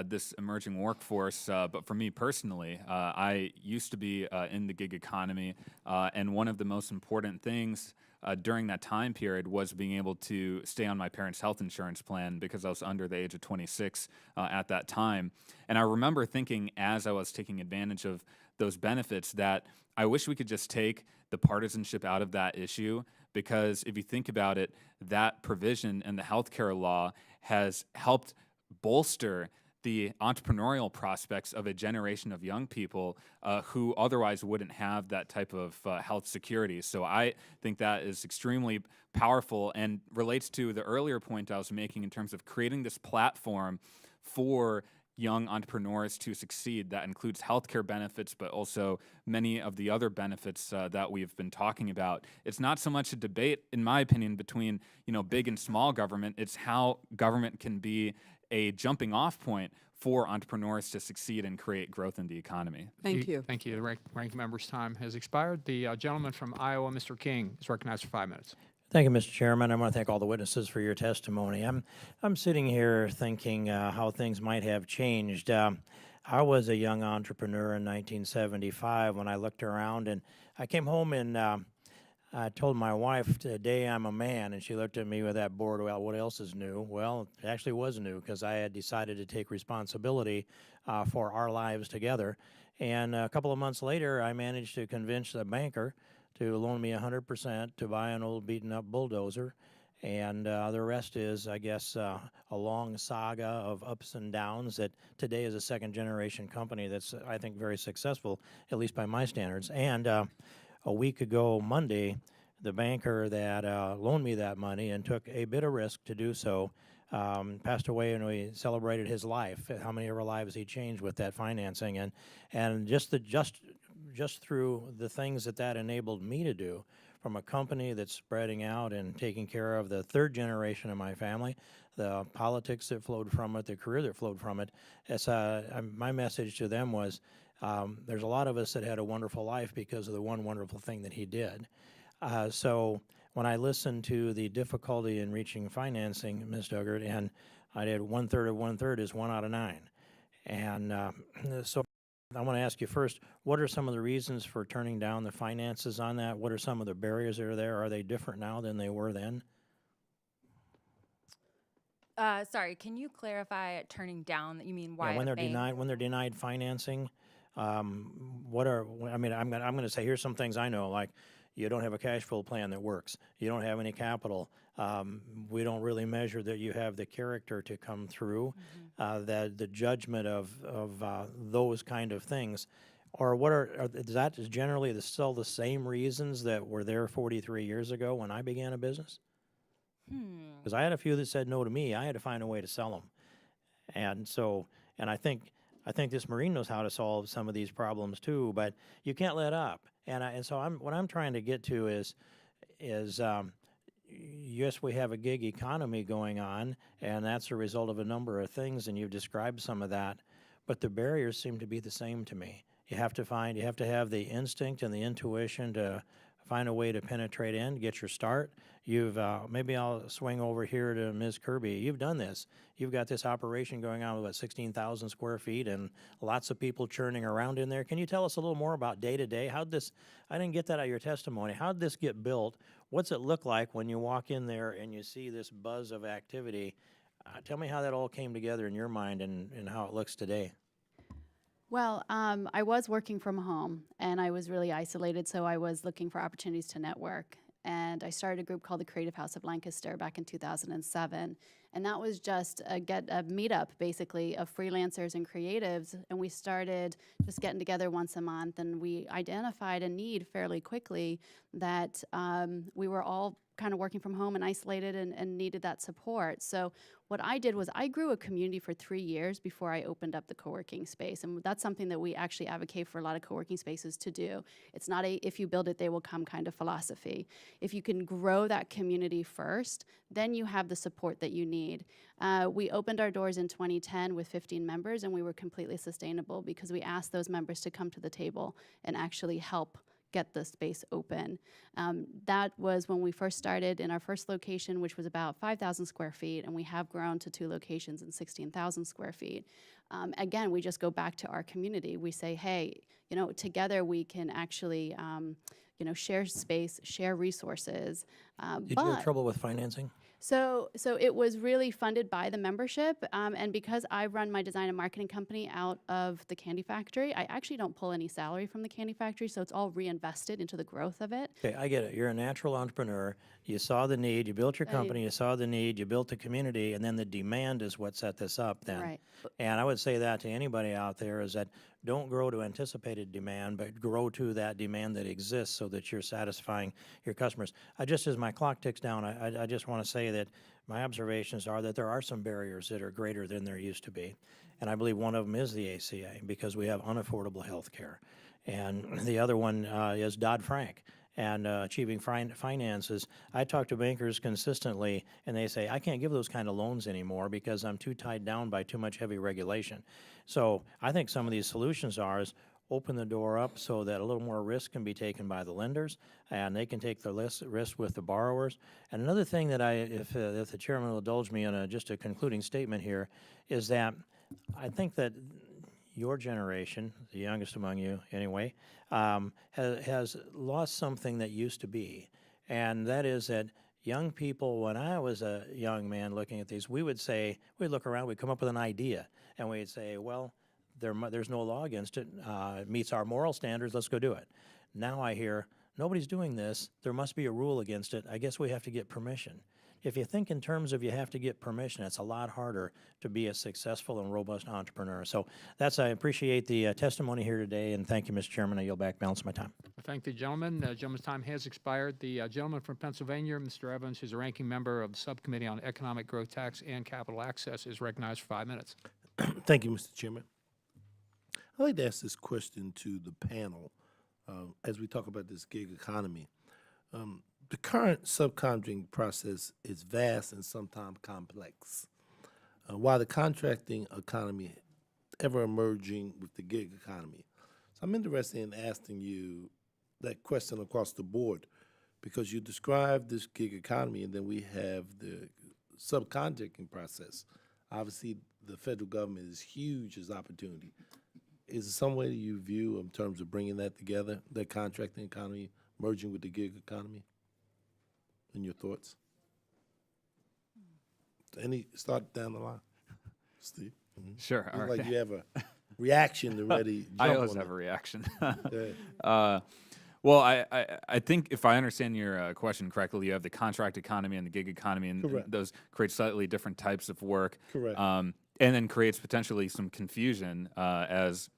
F: this emerging workforce, but for me personally. I used to be in the gig economy, and one of the most important things during that time period was being able to stay on my parents' health insurance plan because I was under the age of 26 at that time. And I remember thinking as I was taking advantage of those benefits that I wish we could just take the partisanship out of that issue, because if you think about it, that provision in the healthcare law has helped bolster the entrepreneurial prospects of a generation of young people who otherwise wouldn't have that type of health security. So I think that is extremely powerful and relates to the earlier point I was making in terms of creating this platform for young entrepreneurs to succeed. That includes healthcare benefits, but also many of the other benefits that we've been talking about. It's not so much a debate, in my opinion, between big and small government. It's how government can be a jumping off point for entrepreneurs to succeed and create growth in the economy.
B: Thank you.
A: Thank you. The ranking member's time has expired. The gentleman from Iowa, Mr. King, is recognized for 5 minutes.
G: Thank you, Mr. Chairman. I want to thank all the witnesses for your testimony. I'm sitting here thinking how things might have changed. I was a young entrepreneur in 1975 when I looked around, and I came home and I told my wife, today I'm a man, and she looked at me with that bored, well, what else is new? Well, it actually was new because I had decided to take responsibility for our lives together. And a couple of months later, I managed to convince the banker to loan me 100% to buy an old beaten-up bulldozer. And the rest is, I guess, a long saga of ups and downs that today is a second-generation company that's, I think, very successful, at least by my standards. And a week ago Monday, the banker that loaned me that money and took a bit of risk to do so passed away, and we celebrated his life, how many of our lives he changed with that financing. And just through the things that enabled me to do, from a company that's spreading out and taking care of the third generation of my family, the politics that flowed from it, the career that flowed from it. My message to them was, there's a lot of us that had a wonderful life because of the one wonderful thing that he did. So when I listened to the difficulty in reaching financing, Ms. Duggart, and I did 1/3 of 1/3 is 1 out of 9. And so I want to ask you first, what are some of the reasons for turning down the finances on that? What are some of the barriers that are there? Are they different now than they were then?
C: Sorry, can you clarify turning down? You mean why?
G: Yeah, when
C: a
G: they're
C: bank?
G: denied financing, I'm going to say, here's some things I know, like you don't have a cash flow plan that works. You don't have any capital. We don't really measure that you have the character to come through, the judgment of those kind of things. Or is that generally still the same reasons that were there 43 years ago when I began a business? Because I had a few that said no to me. I had to find a way to sell them. And I think this Marine knows how to solve some of these problems too, but you can't let up. So what I'm trying to get to is yes, we have a gig economy going on, and that's a result of a number of things, and you've described some of that, but the barriers seem to be the same to me. You have to have the instinct and the intuition to find a way to penetrate in, get your start. You've maybe I'll swing over here to Ms. Kirby. You've done this. You've got this operation going on with about 16,000 square feet and lots of people churning around in there. Can you tell us a little more about day to day? How'd this? I didn't get that out of your testimony. How'd this get built? What's it look like when you walk in there and you see this buzz of activity? Tell me how that all came together in your mind and how it looks today.
E: Well, I was working from home, and I was really isolated, so I was looking for opportunities to network. And I started a group called the Creative House of Lancaster back in 2007. And that was just a meetup, basically, of freelancers and creatives. And we started just getting together once a month, and we identified a need fairly quickly that we were all kind of working from home and isolated and needed that support. So what I did was I grew a community for 3 years before I opened up the co-working space. And that's something that we actually advocate for a lot of co-working spaces to do. It's not a if you build it, they will come kind of philosophy. If you can grow that community first, then you have the support that you need. We opened our doors in 2010 with 15 members, and we were completely sustainable because we asked those members to come to the table and actually help get the space open. That was when we first started in our first location, which was about 5,000 square feet, and we have grown to 2 locations and 16,000 square feet. Again, we just go back to our community. We say, hey, together we can actually, share space, share resources.
G: Did you have trouble with financing?
E: So it was really funded by the membership, and because I run my design and marketing company out of the candy factory, I actually don't pull any salary from the candy factory, so it's all reinvested into the growth of it.
G: Okay, I get it. You're a natural entrepreneur. You saw the need, you built your company, you saw the need, you built the community, and then the demand is what set this up then.
E: Right.
G: And I would say that to anybody out there is that don't grow to anticipated demand, but grow to that demand that exists so that you're satisfying your customers. Just as my clock ticks down, I just want to say that my observations are that there are some barriers that are greater than there used to be. And I believe one of them is the ACA because we have unaffordable health care. And the other one is Dodd-Frank and achieving finances. I talk to bankers consistently, and they say, I can't give those kind of loans anymore because I'm too tied down by too much heavy regulation. So I think some of these solutions is open the door up so that a little more risk can be taken by the lenders, and they can take the risk with the borrowers. And another thing that if the chairman will indulge me in just a concluding statement here, is that I think that your generation, the youngest among you anyway, has lost something that used to be. And that is that young people, when I was a young man looking at these, we'd look around, we'd come up with an idea, and we'd say, well, there's no law against it. It meets our moral standards, let's go do it. Now I hear, nobody's doing this, there must be a rule against it, I guess we have to get permission. If you think in terms of you have to get permission, it's a lot harder to be a successful and robust entrepreneur. So I appreciate the testimony here today, and thank you, Mr. Chairman. I yield back, balance of my time.
A: I thank the gentleman. The gentleman's time has expired. The gentleman from Pennsylvania, Mr. Evans, who's a ranking member of the Subcommittee on Economic Growth, Tax, and Capital Access, is recognized for 5 minutes.
H: Thank you, Mr. Chairman. I'd like to ask this question to the panel as we talk about this gig economy. The current subcontracting process is vast and sometimes complex, while the contracting economy ever emerging with the gig economy. So I'm interested in asking you that question across the board, because you described this gig economy, and then we have the subcontracting process. Obviously, the federal government is huge as opportunity. Is there some way that you view in terms of bringing that together, the contracting economy merging with the gig economy? In your thoughts? Any start down the line, Steve? Mm-hmm.
F: Sure.
H: Looks
F: All right.
H: like you have a reaction to ready.
F: I
H: jump
F: always
H: on
F: have
H: it.
F: a reaction.
H: Yeah.
F: Well, I think if I understand your question correctly, you have the contract economy and the gig economy, and
H: Correct.
F: those create slightly different types of work.
H: Correct.
F: And then creates potentially some confusion as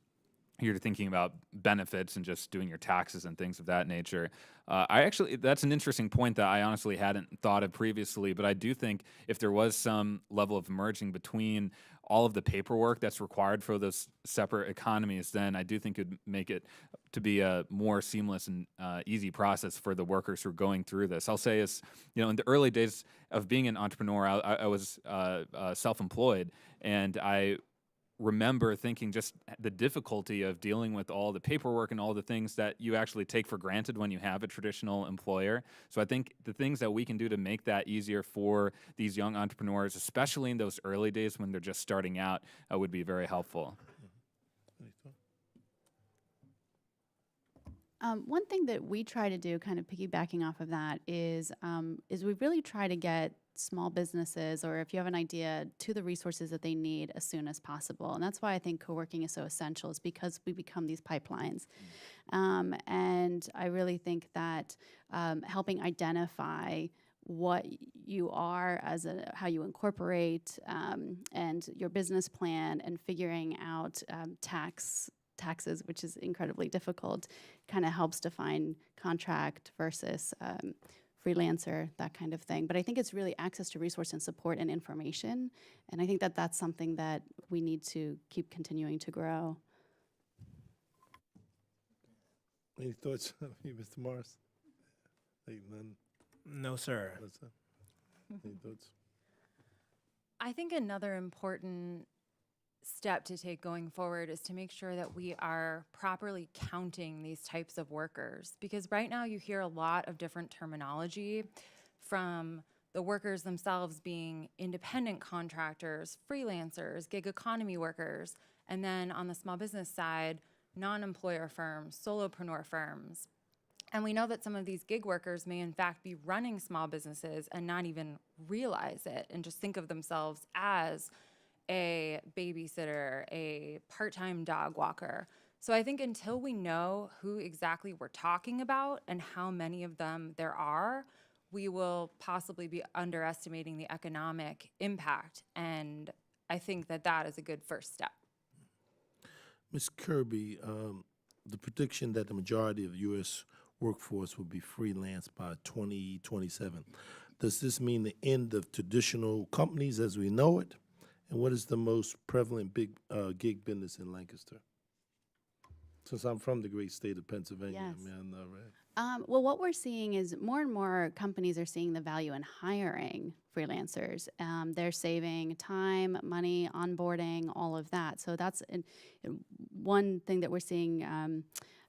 F: you're thinking about benefits and just doing your taxes and things of that nature. That's an interesting point that I honestly hadn't thought of previously, but I do think if there was some level of merging between all of the paperwork that's required for those separate economies, then I do think it would make it to be a more seamless and easy process for the workers who are going through this. I'll say is, in the early days of being an entrepreneur, I was self-employed, and I remember thinking just the difficulty of dealing with all the paperwork and all the things that you actually take for granted when you have a traditional employer. So I think the things that we can do to make that easier for these young entrepreneurs, especially in those early days when they're just starting out, would be very helpful.
E: One thing that we try to do, kind of piggybacking off of that, is we really try to get small businesses, or if you have an idea, to the resources that they need as soon as possible. And that's why I think co-working is so essential, is because we become these pipelines. And I really think that helping identify what you are as how you incorporate and your business plan, and figuring out taxes, which is incredibly difficult, kind of helps define contract versus freelancer, that kind of thing. But I think it's really access to resource and support and information. And I think that that's something that we need to keep continuing to grow.
H: Any thoughts on you, Mr. Morris? None?
D: No, sir.
H: No, sir. Any thoughts?
C: I think another important step to take going forward is to make sure that we are properly counting these types of workers, because right now you hear a lot of different terminology, from the workers themselves being independent contractors, freelancers, gig economy workers, and then on the small business side, non-employer firms, solopreneur firms. And we know that some of these gig workers may in fact be running small businesses and not even realize it, and just think of themselves as a babysitter, a part-time dog walker. So I think until we know who exactly we're talking about and how many of them there are, we will possibly be underestimating the economic impact. And I think that that is a good first step.
H: Ms. Kirby, the prediction that the majority of the U.S. workforce will be freelance by 2027. Does this mean the end of traditional companies as we know it? And what is the most prevalent big gig business in Lancaster? Since I'm from the great state of Pennsylvania,
E: Yes.
H: I mean, I know, right?
E: Well, what we're seeing is more and more companies are seeing the value in hiring freelancers. They're saving time, money, onboarding, all of that. So that's one thing that we're seeing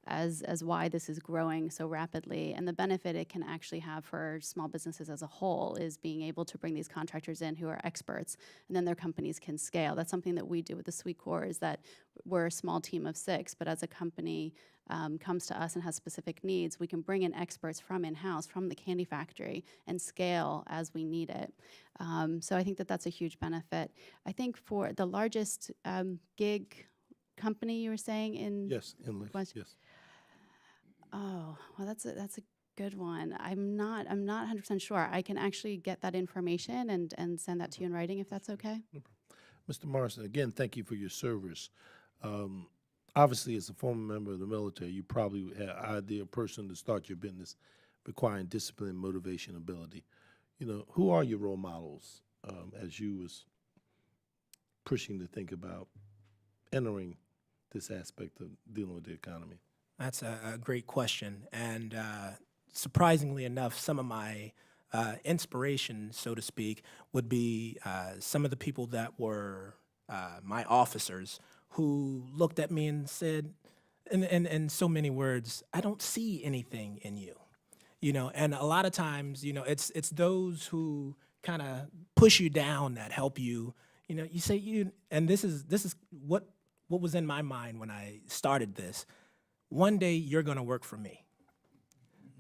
E: as why this is growing so rapidly. And the benefit it can actually have for small businesses as a whole is being able to bring these contractors in who are experts, and then their companies can scale. That's something that we do with the Sweet Core, is that we're a small team of 6, but as a company comes to us and has specific needs, we can bring in experts from in-house, from the candy factory, and scale as we need it. So I think that that's a huge benefit. I think for the largest gig company, you were saying in
H: Yes, in Lancaster, yes.
E: Oh, well, that's a good one. I'm not 100% sure. I can actually get that information and send that to you in writing, if that's okay.
H: No problem. Mr. Morrison, again, thank you for your service. Obviously, as a former member of the military, you probably had an ideal person to start your business requiring discipline, motivation, ability. You know, who are your role models as you was pushing to think about entering this aspect of dealing with the economy?
D: That's a great question. And surprisingly enough, some of my inspiration, so to speak, would be some of the people that were my officers, who looked at me and said, in so many words, "I don't see anything in you." You know, and a lot of times, you know, it's those who kind of push you down that help you. You know, you say and this is what was in my mind when I started this. One day you're going to work for me.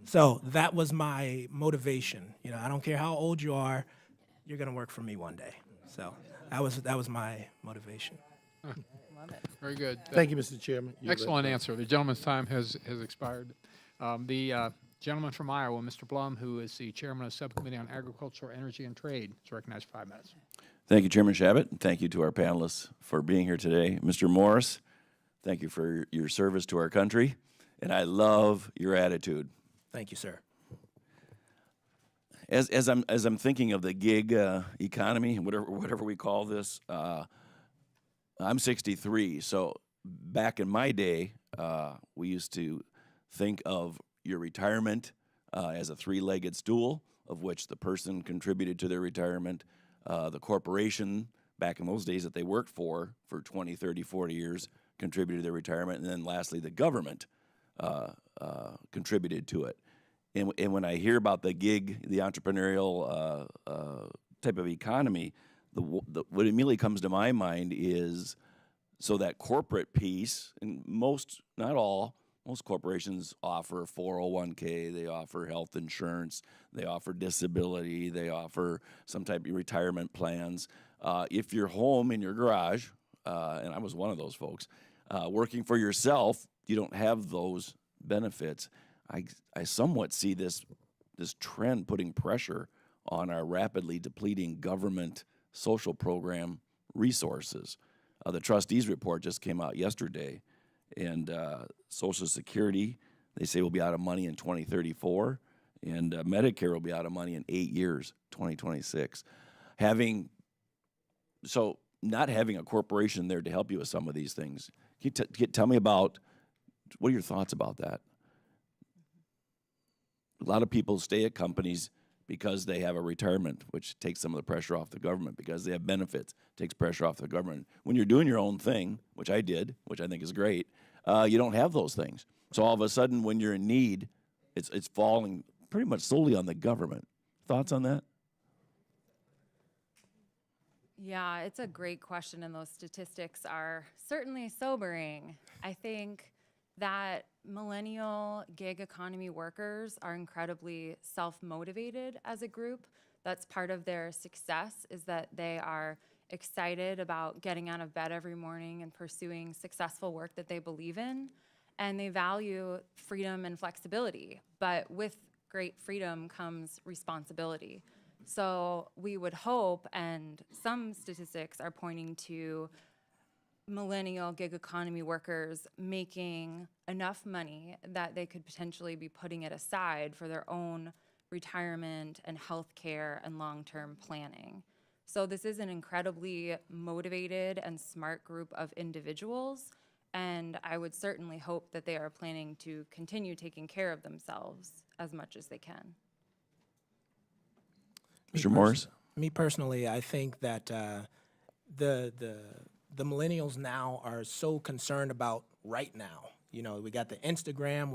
D: So that was my motivation. You know, I don't care how old you are, you're going to work for me one day. So that was my motivation.
A: Very good.
H: Thank you, Mr. Chairman. You're
A: Excellent
H: right.
A: answer. The gentleman's time has expired. The gentleman from Iowa, Mr. Blum, who is the chairman of the Subcommittee on Agriculture, Energy, and Trade, is recognized for 5 minutes.
I: Thank you, Chairman Shabbat, and thank you to our panelists for being here today. Mr. Morris, thank you for your service to our country, and I love your attitude.
D: Thank you, sir.
I: As I'm thinking of the gig economy, whatever we call this, I'm 63, so back in my day, we used to think of your retirement as a 3-legged stool, of which the person contributed to their retirement, the corporation back in those days that they worked for 20, 30, 40 years, contributed to their retirement. And then lastly, the government contributed to it. And when I hear about the gig, the entrepreneurial type of economy, what immediately comes to my mind is, so that corporate piece, and most, not all, most corporations offer 401k, they offer health insurance, they offer disability, they offer some type of retirement plans. If you're home in your garage, and I was one of those folks, working for yourself, you don't have those benefits. I somewhat see this trend putting pressure on our rapidly depleting government social program resources. The trustees report just came out yesterday, and Social Security, they say, will be out of money in 2034, and Medicare will be out of money in 8 years, 2026. Not having a corporation there to help you with some of these things. Can you tell me about, what are your thoughts about that? A lot of people stay at companies because they have a retirement, which takes some of the pressure off the government. Because they have benefits, takes pressure off the government. When you're doing your own thing, which I did, which I think is great, you don't have those things. So all of a sudden, when you're in need, it's falling pretty much solely on the government. Thoughts on that?
C: Yeah, it's a great question, and those statistics are certainly sobering. I think that millennial gig economy workers are incredibly self-motivated as a group. That's part of their success, is that they are excited about getting out of bed every morning and pursuing successful work that they believe in, and they value freedom and flexibility. But with great freedom comes responsibility. So we would hope, and some statistics are pointing to millennial gig economy workers making enough money that they could potentially be putting it aside for their own retirement and health care and long-term planning. So this is an incredibly motivated and smart group of individuals, and I would certainly hope that they are planning to continue taking care of themselves as much as they can.
I: Mr. Morris?
D: Me personally, I think that the millennials now are so concerned about right now. You know, we got the Instagram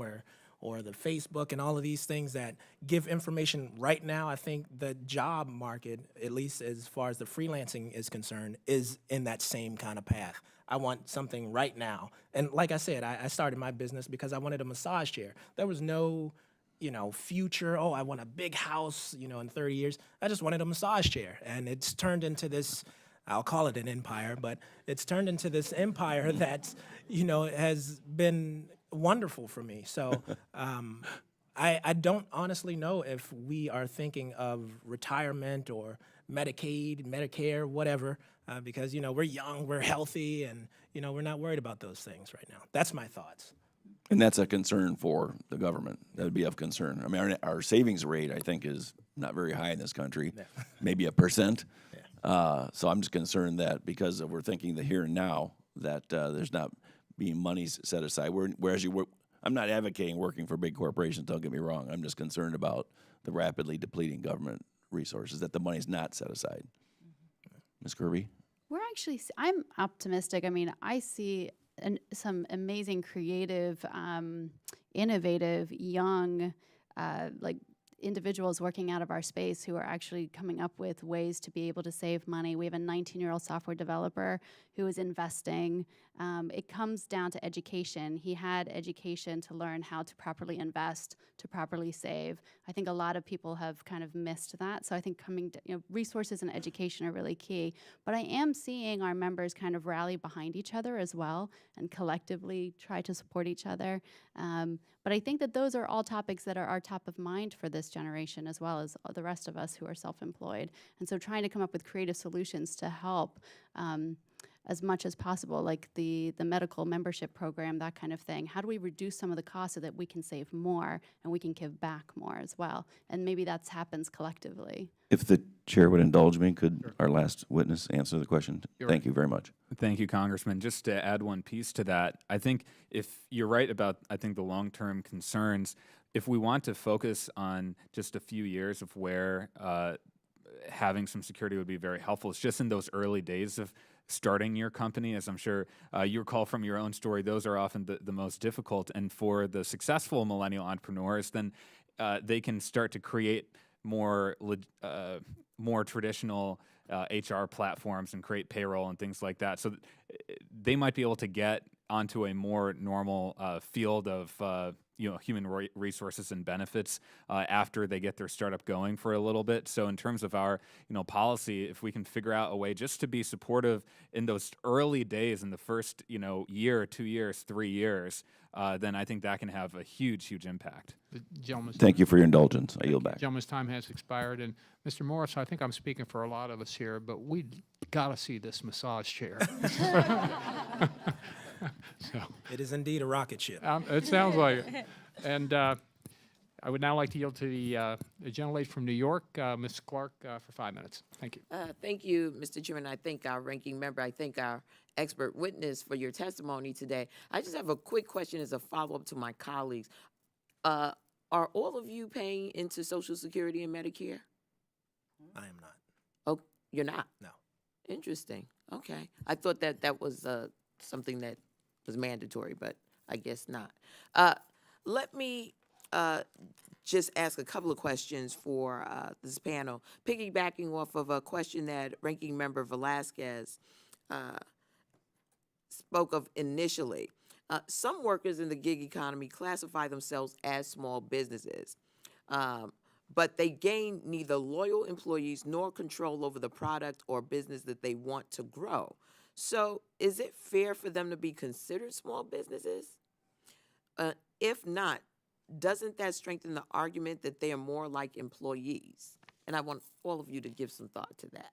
D: or the Facebook and all of these things that give information right now. I think the job market, at least as far as the freelancing is concerned, is in that same kind of path. I want something right now. And like I said, I started my business because I wanted a massage chair. There was no, future, I want a big house, in 30 years. I just wanted a massage chair. And it's turned into this, I'll call it an empire, but it's turned into this empire that, has been wonderful for me. So I don't honestly know if we are thinking of retirement or Medicaid, Medicare, whatever, because, we're young, we're healthy, and, we're not worried about those things right now. That's my thoughts.
I: And that's a concern for the government. That would be of concern. I mean, our savings rate, I think, is not very high in this country, maybe 1%. So I'm just concerned that because we're thinking the here and now, that there's not being money set aside. Whereas I'm not advocating working for big corporations, don't get me wrong. I'm just concerned about the rapidly depleting government resources, that the money's not set aside. Ms. Kirby?
E: I'm optimistic. I mean, I see some amazing, creative, innovative, young, individuals working out of our space who are actually coming up with ways to be able to save money. We have a 19-year-old software developer who is investing. It comes down to education. He had education to learn how to properly invest, to properly save. I think a lot of people have kind of missed that. So I think resources and education are really key. But I am seeing our members kind of rally behind each other as well and collectively try to support each other. But I think that those are all topics that are top of mind for this generation as well as the rest of us who are self-employed. And so trying to come up with creative solutions to help as much as possible, like the medical membership program, that kind of thing. How do we reduce some of the costs so that we can save more and we can give back more as well? And maybe that happens collectively.
I: If the chair would indulge me, could our last witness answer the question? Thank you very much.
F: Thank you, Congressman. Just to add one piece to that, I think if you're right about, the long-term concerns, if we want to focus on just a few years of where having some security would be very helpful. It's just in those early days of starting your company, as I'm sure you recall from your own story, those are often the most difficult. And for the successful millennial entrepreneurs, then they can start to create more traditional HR platforms and create payroll and things like that. So they might be able to get onto a more normal field of human resources and benefits after they get their startup going for a little bit. So in terms of our policy, if we can figure out a way just to be supportive in those early days, in the first year, 2 years, 3 years, then I think that can have a huge impact.
A: The gentleman's
I: Thank you for your indulgence. I yield back.
A: gentleman's time has expired. And Mr. Morris, I think I'm speaking for a lot of us here, but we got to see this massage chair. So,
D: It is indeed a rocket ship.
A: it sounds like it. And I would now like to yield to the gentlelady from New York, Ms. Clark, for 5 minutes. Thank you.
J: Thank you, Mr. Chairman. I thank our ranking member. I thank our expert witness for your testimony today. I just have a quick question as a follow-up to my colleagues. Are all of you paying into Social Security and Medicare?
D: I am not.
J: Oh, you're not?
D: No.
J: Interesting. Okay. I thought that was something that was mandatory, but I guess not. Let me just ask a couple of questions for this panel, piggybacking off of a question that Ranking Member Velasquez spoke of initially. Some workers in the gig economy classify themselves as small businesses, but they gain neither loyal employees nor control over the product or business that they want to grow. So is it fair for them to be considered small businesses? If not, doesn't that strengthen the argument that they are more like employees? And I want all of you to give some thought to that.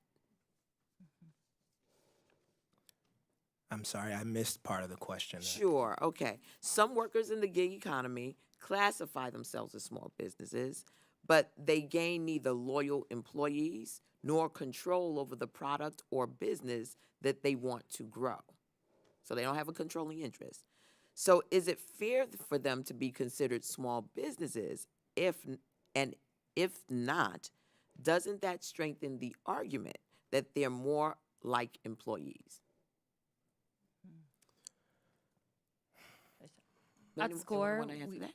D: I'm sorry, I missed part of the question.
J: Sure, okay. Some workers in the gig economy classify themselves as small businesses, but they gain neither loyal employees nor control over the product or business that they want to grow. So they don't have a controlling interest. So is it fair for them to be considered small businesses? If not, doesn't that strengthen the argument that they're more like employees?
C: At
J: Anyone
C: SCORE,
J: wanna answer that?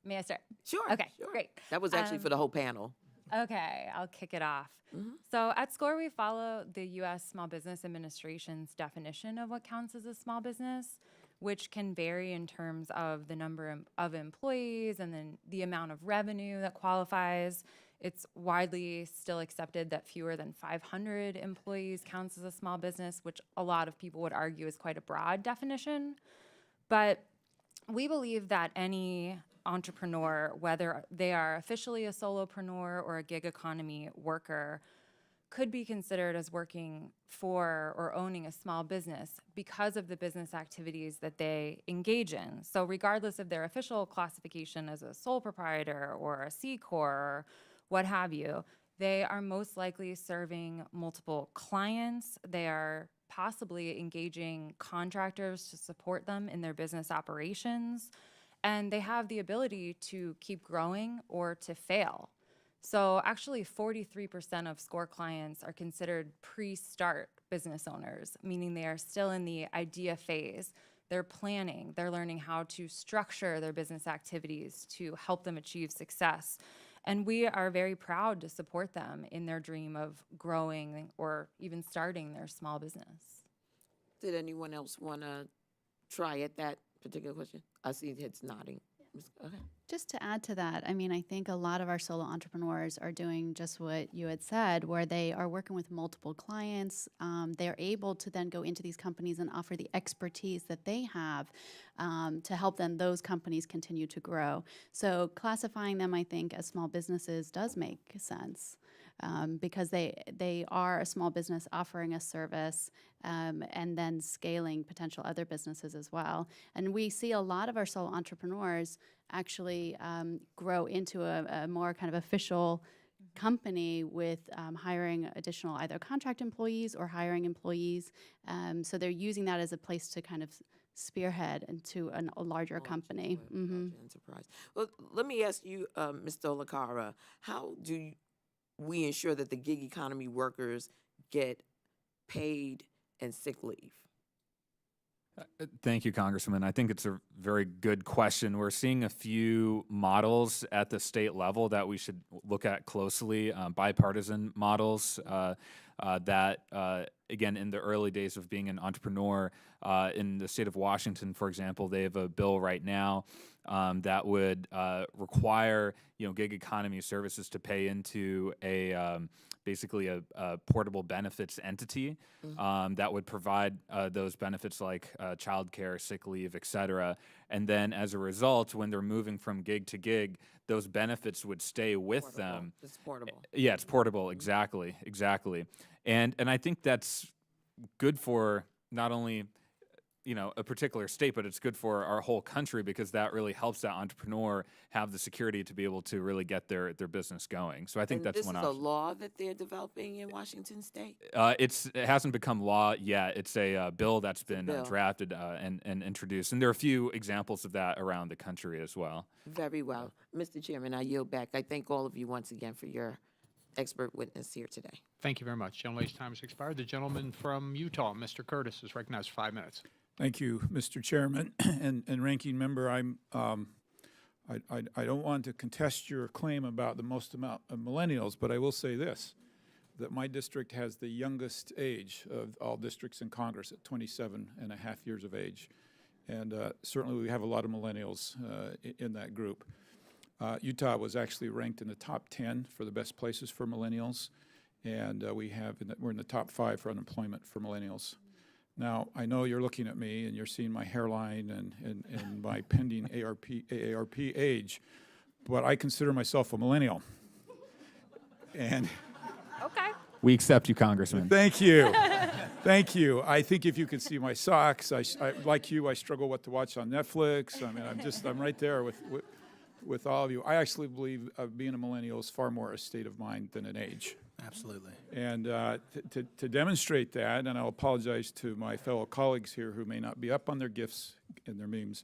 C: May I start?
J: Sure.
C: Okay,
J: sure.
C: great.
J: That was actually for the whole panel.
C: Okay, I'll kick it off. So at SCORE, we follow the U.S. Small Business Administration's definition of what counts as a small business, which can vary in terms of the number of employees and then the amount of revenue that qualifies. It's widely still accepted that fewer than 500 employees counts as a small business, which a lot of people would argue is quite a broad definition. But we believe that any entrepreneur, whether they are officially a solopreneur or a gig economy worker, could be considered as working for or owning a small business because of the business activities that they engage in. So regardless of their official classification as a sole proprietor or a C Corp or what have you, they are most likely serving multiple clients. They are possibly engaging contractors to support them in their business operations. And they have the ability to keep growing or to fail. So actually 43% of SCORE clients are considered pre-start business owners, meaning they are still in the idea phase. They're planning, they're learning how to structure their business activities to help them achieve success. And we are very proud to support them in their dream of growing or even starting their small business.
J: Did anyone else want to try at that particular question? I see heads nodding. Okay.
E: Just to add to that, I mean, I think a lot of our solo entrepreneurs are doing just what you had said, where they are working with multiple clients. They're able to then go into these companies and offer the expertise that they have to help then those companies continue to grow. So classifying them, I think, as small businesses does make sense. Because they are a small business offering a service and then scaling potential other businesses as well. And we see a lot of our solo entrepreneurs actually grow into a more kind of official company with hiring additional either contract employees or hiring employees. So they're using that as a place to kind of spearhead into a larger company.
J: Larger enterprise. Well, let me ask you, Ms. Cara, how do you, we ensure that the gig economy workers get paid and sick leave?
F: Thank you, Congressman. I think it's a very good question. We're seeing a few models at the state level that we should look at closely, bipartisan models that, again, in the early days of being an entrepreneur, in the state of Washington, for example, they have a bill right now that would require, gig economy services to pay into basically a portable benefits entity that would provide those benefits like childcare, sick leave, et cetera. And then as a result, when they're moving from gig to gig, those benefits would stay with them.
J: It's portable.
F: Yeah, it's portable. Exactly. And I think that's good for not only a particular state, but it's good for our whole country because that really helps that entrepreneur have the security to be able to really get their business going. So I think
J: And
F: that's one
J: this is
F: option.
J: a law that they're developing in Washington State?
F: It hasn't become law yet. It's a bill that's been
J: bill.
F: drafted and introduced, and there are a few examples of that around the country as well.
J: Very well. Mr. Chairman, I yield back. I thank all of you once again for your expert witness here today.
A: Thank you very much. Gentlelady's time has expired. The gentleman from Utah, Mr. Curtis, is recognized for 5 minutes.
K: Thank you, Mr. Chairman and Ranking Member. I don't want to contest your claim about the most amount of millennials, but I will say this, that my district has the youngest age of all districts in Congress at 27 and a half years of age. And certainly we have a lot of millennials in that group. Utah was actually ranked in the top 10 for the best places for millennials, and we're in the top 5 for unemployment for millennials. Now, I know you're looking at me and you're seeing my hairline and my pending AARP age, but I consider myself a millennial. And
C: Okay.
F: We accept you, Congressman.
K: thank you. Thank you. I think if you could see my socks, I like you, I struggle what to watch on Netflix. I mean, I'm right there with all of you. I actually believe being a millennial is far more a state of mind than an age.
D: Absolutely.
K: And to demonstrate that, and I'll apologize to my fellow colleagues here who may not be up on their GIFs and their memes,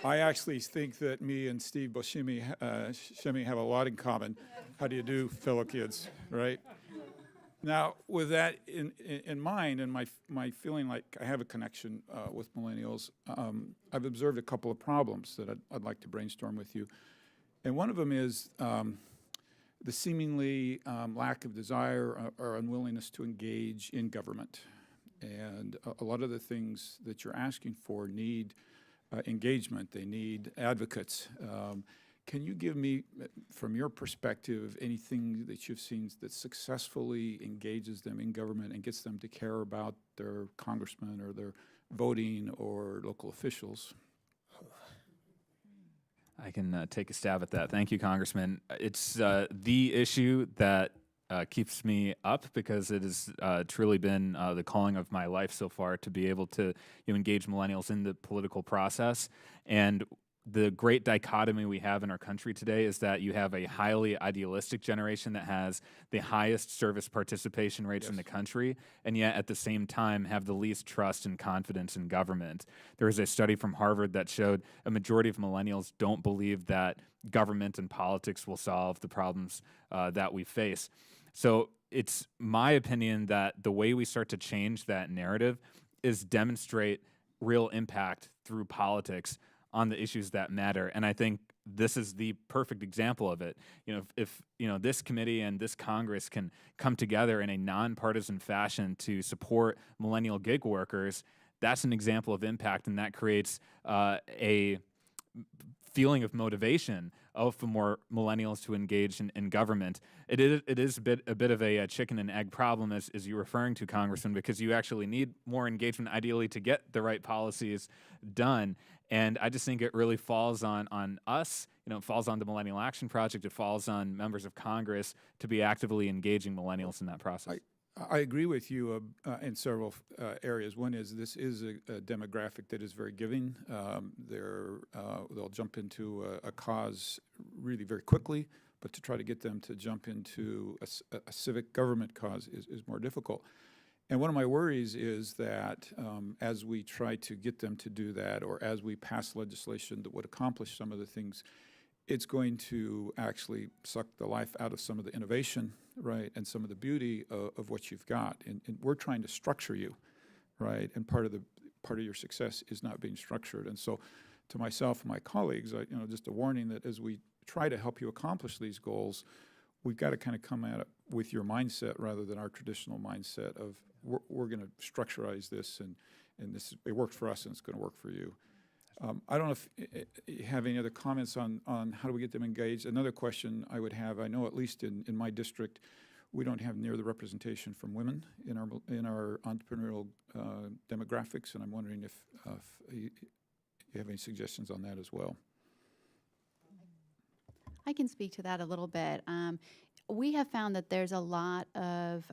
K: I actually think that me and Steve Buscemi have a lot in common. How do you do, fellow kids, right? Now, with that in mind and my feeling like I have a connection with millennials, I've observed a couple of problems that I'd like to brainstorm with you. And one of them is the seemingly lack of desire or unwillingness to engage in government. And a lot of the things that you're asking for need engagement. They need advocates. Can you give me, from your perspective, anything that you've seen that successfully engages them in government and gets them to care about their congressman or their voting or local officials?
F: I can take a stab at that. Thank you, Congressman. It's the issue that keeps me up because it has truly been the calling of my life so far to be able to engage millennials in the political process. And the great dichotomy we have in our country today is that you have a highly idealistic generation that has the highest service participation rates in the country, and yet at the same time have the least trust and confidence in government. There is a study from Harvard that showed a majority of millennials don't believe that government and politics will solve the problems that we face. So it's my opinion that the way we start to change that narrative is demonstrate real impact through politics on the issues that matter. And I think this is the perfect example of it. If this committee and this Congress can come together in a nonpartisan fashion to support millennial gig workers, that's an example of impact, and that creates a feeling of motivation for more millennials to engage in government. It is a bit of a chicken and egg problem, as you're referring to, Congressman, because you actually need more engagement, ideally, to get the right policies done. And I just think it really falls on us. It falls on the Millennial Action Project. It falls on members of Congress to be actively engaging millennials in that process.
K: I agree with you in several areas. One is this is a demographic that is very giving. They'll jump into a cause really very quickly, but to try to get them to jump into a civic government cause is more difficult. And one of my worries is that as we try to get them to do that, or as we pass legislation that would accomplish some of the things, it's going to actually suck the life out of some of the innovation, right, and some of the beauty of what you've got. And we're trying to structure you, right, and part of your success is not being structured. And so, to myself and my colleagues, just a warning that as we try to help you accomplish these goals, we've got to kind of come at it with your mindset rather than our traditional mindset of we're going to structureize this and this it worked for us and it's going to work for you. I don't know if you have any other comments on how do we get them engaged. Another question I would have, I know at least in my district, we don't have near the representation from women in our entrepreneurial demographics, and I'm wondering if you have any suggestions on that as well.
E: I can speak to that a little bit. We have found that there's a lot of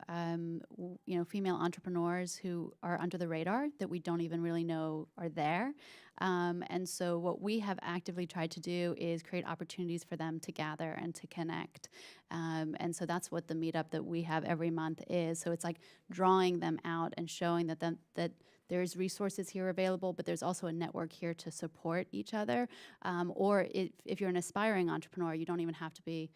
E: female entrepreneurs who are under the radar that we don't even really know are there. And so what we have actively tried to do is create opportunities for them to gather and to connect. And so that's what the meetup that we have every month is. So it's like drawing them out and showing that there's resources here available, but there's also a network here to support each other. Or if you're an aspiring entrepreneur, you don't even have to be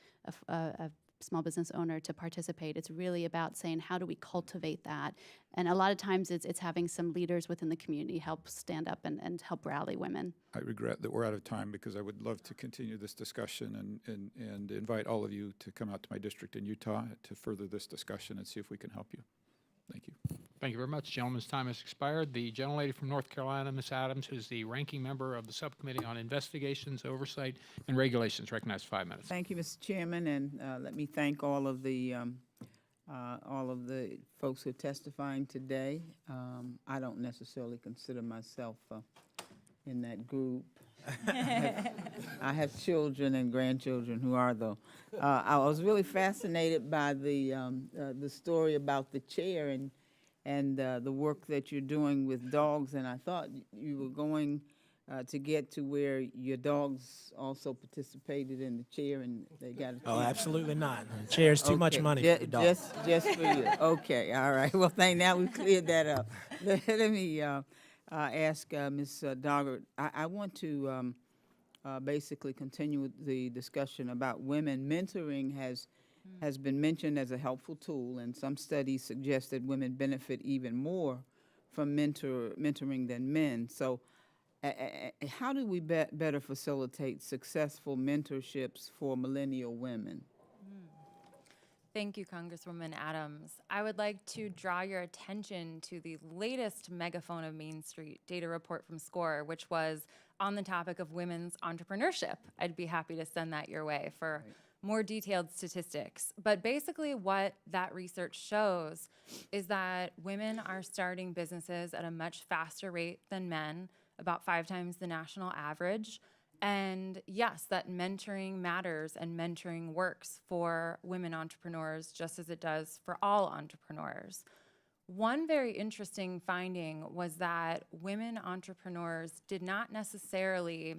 E: a small business owner to participate. It's really about saying, how do we cultivate that? And a lot of times it's having some leaders within the community help stand up and help rally women.
K: I regret that we're out of time because I would love to continue this discussion and invite all of you to come out to my district in Utah to further this discussion and see if we can help you. Thank you.
A: Thank you very much. Gentleman's time has expired. The gentlelady from North Carolina, Ms. Adams, who's the ranking member of the Subcommittee on Investigations, Oversight, and Regulations, recognized 5 minutes.
L: Thank you, Mr. Chairman, and let me thank all of the folks who are testifying today. I don't necessarily consider myself in that group. I have children and grandchildren who are, though. I was really fascinated by the story about the chair and the work that you're doing with dogs, and I thought you were going to get to where your dogs also participated in the chair and they got a
D: Oh, absolutely not. The chair's too much money for the dog.
L: Just for you. Okay, all right. Well, now we've cleared that up. Let me ask Ms. Doggart. I want to basically continue with the discussion about women. Mentoring has been mentioned as a helpful tool, and some studies suggest that women benefit even more from mentoring than men. So how do we better facilitate successful mentorships for millennial women?
C: Thank you, Congresswoman Adams. I would like to draw your attention to the latest Megaphone of Main Street data report from SCORE, which was on the topic of women's entrepreneurship. I'd be happy to send that your way for more detailed statistics. But basically what that research shows is that women are starting businesses at a much faster rate than men, about 5 times the national average. And yes, that mentoring matters and mentoring works for women entrepreneurs just as it does for all entrepreneurs. One very interesting finding was that women entrepreneurs did not necessarily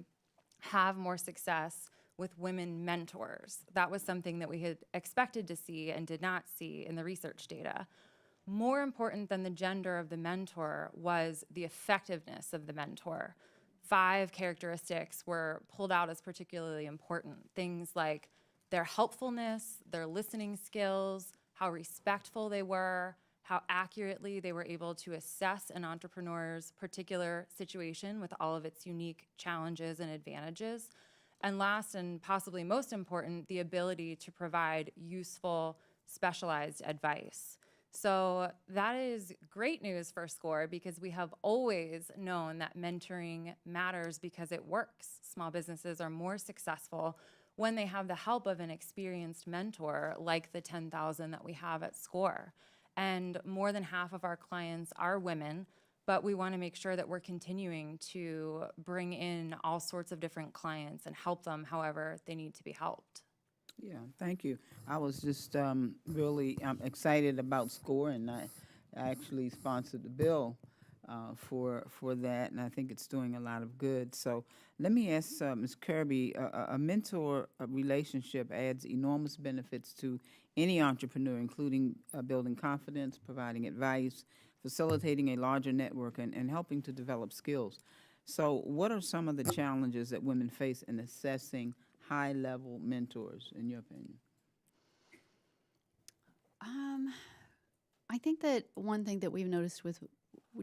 C: have more success with women mentors. That was something that we had expected to see and did not see in the research data. More important than the gender of the mentor was the effectiveness of the mentor. 5 characteristics were pulled out as particularly important. Things like their helpfulness, their listening skills, how respectful they were, how accurately they were able to assess an entrepreneur's particular situation with all of its unique challenges and advantages. And last and possibly most important, the ability to provide useful, specialized advice. So that is great news for SCORE because we have always known that mentoring matters because it works. Small businesses are more successful when they have the help of an experienced mentor like the 10,000 that we have at SCORE. And more than half of our clients are women, but we want to make sure that we're continuing to bring in all sorts of different clients and help them however they need to be helped.
L: Yeah, thank you. I was just really excited about SCORE, and I actually sponsored the bill for that, and I think it's doing a lot of good. So let me ask Ms. Kirby, a mentor relationship adds enormous benefits to any entrepreneur, including building confidence, providing advice, facilitating a larger network, and helping to develop skills. So what are some of the challenges that women face in assessing high-level mentors, in your opinion?
E: I think that one thing that we've noticed with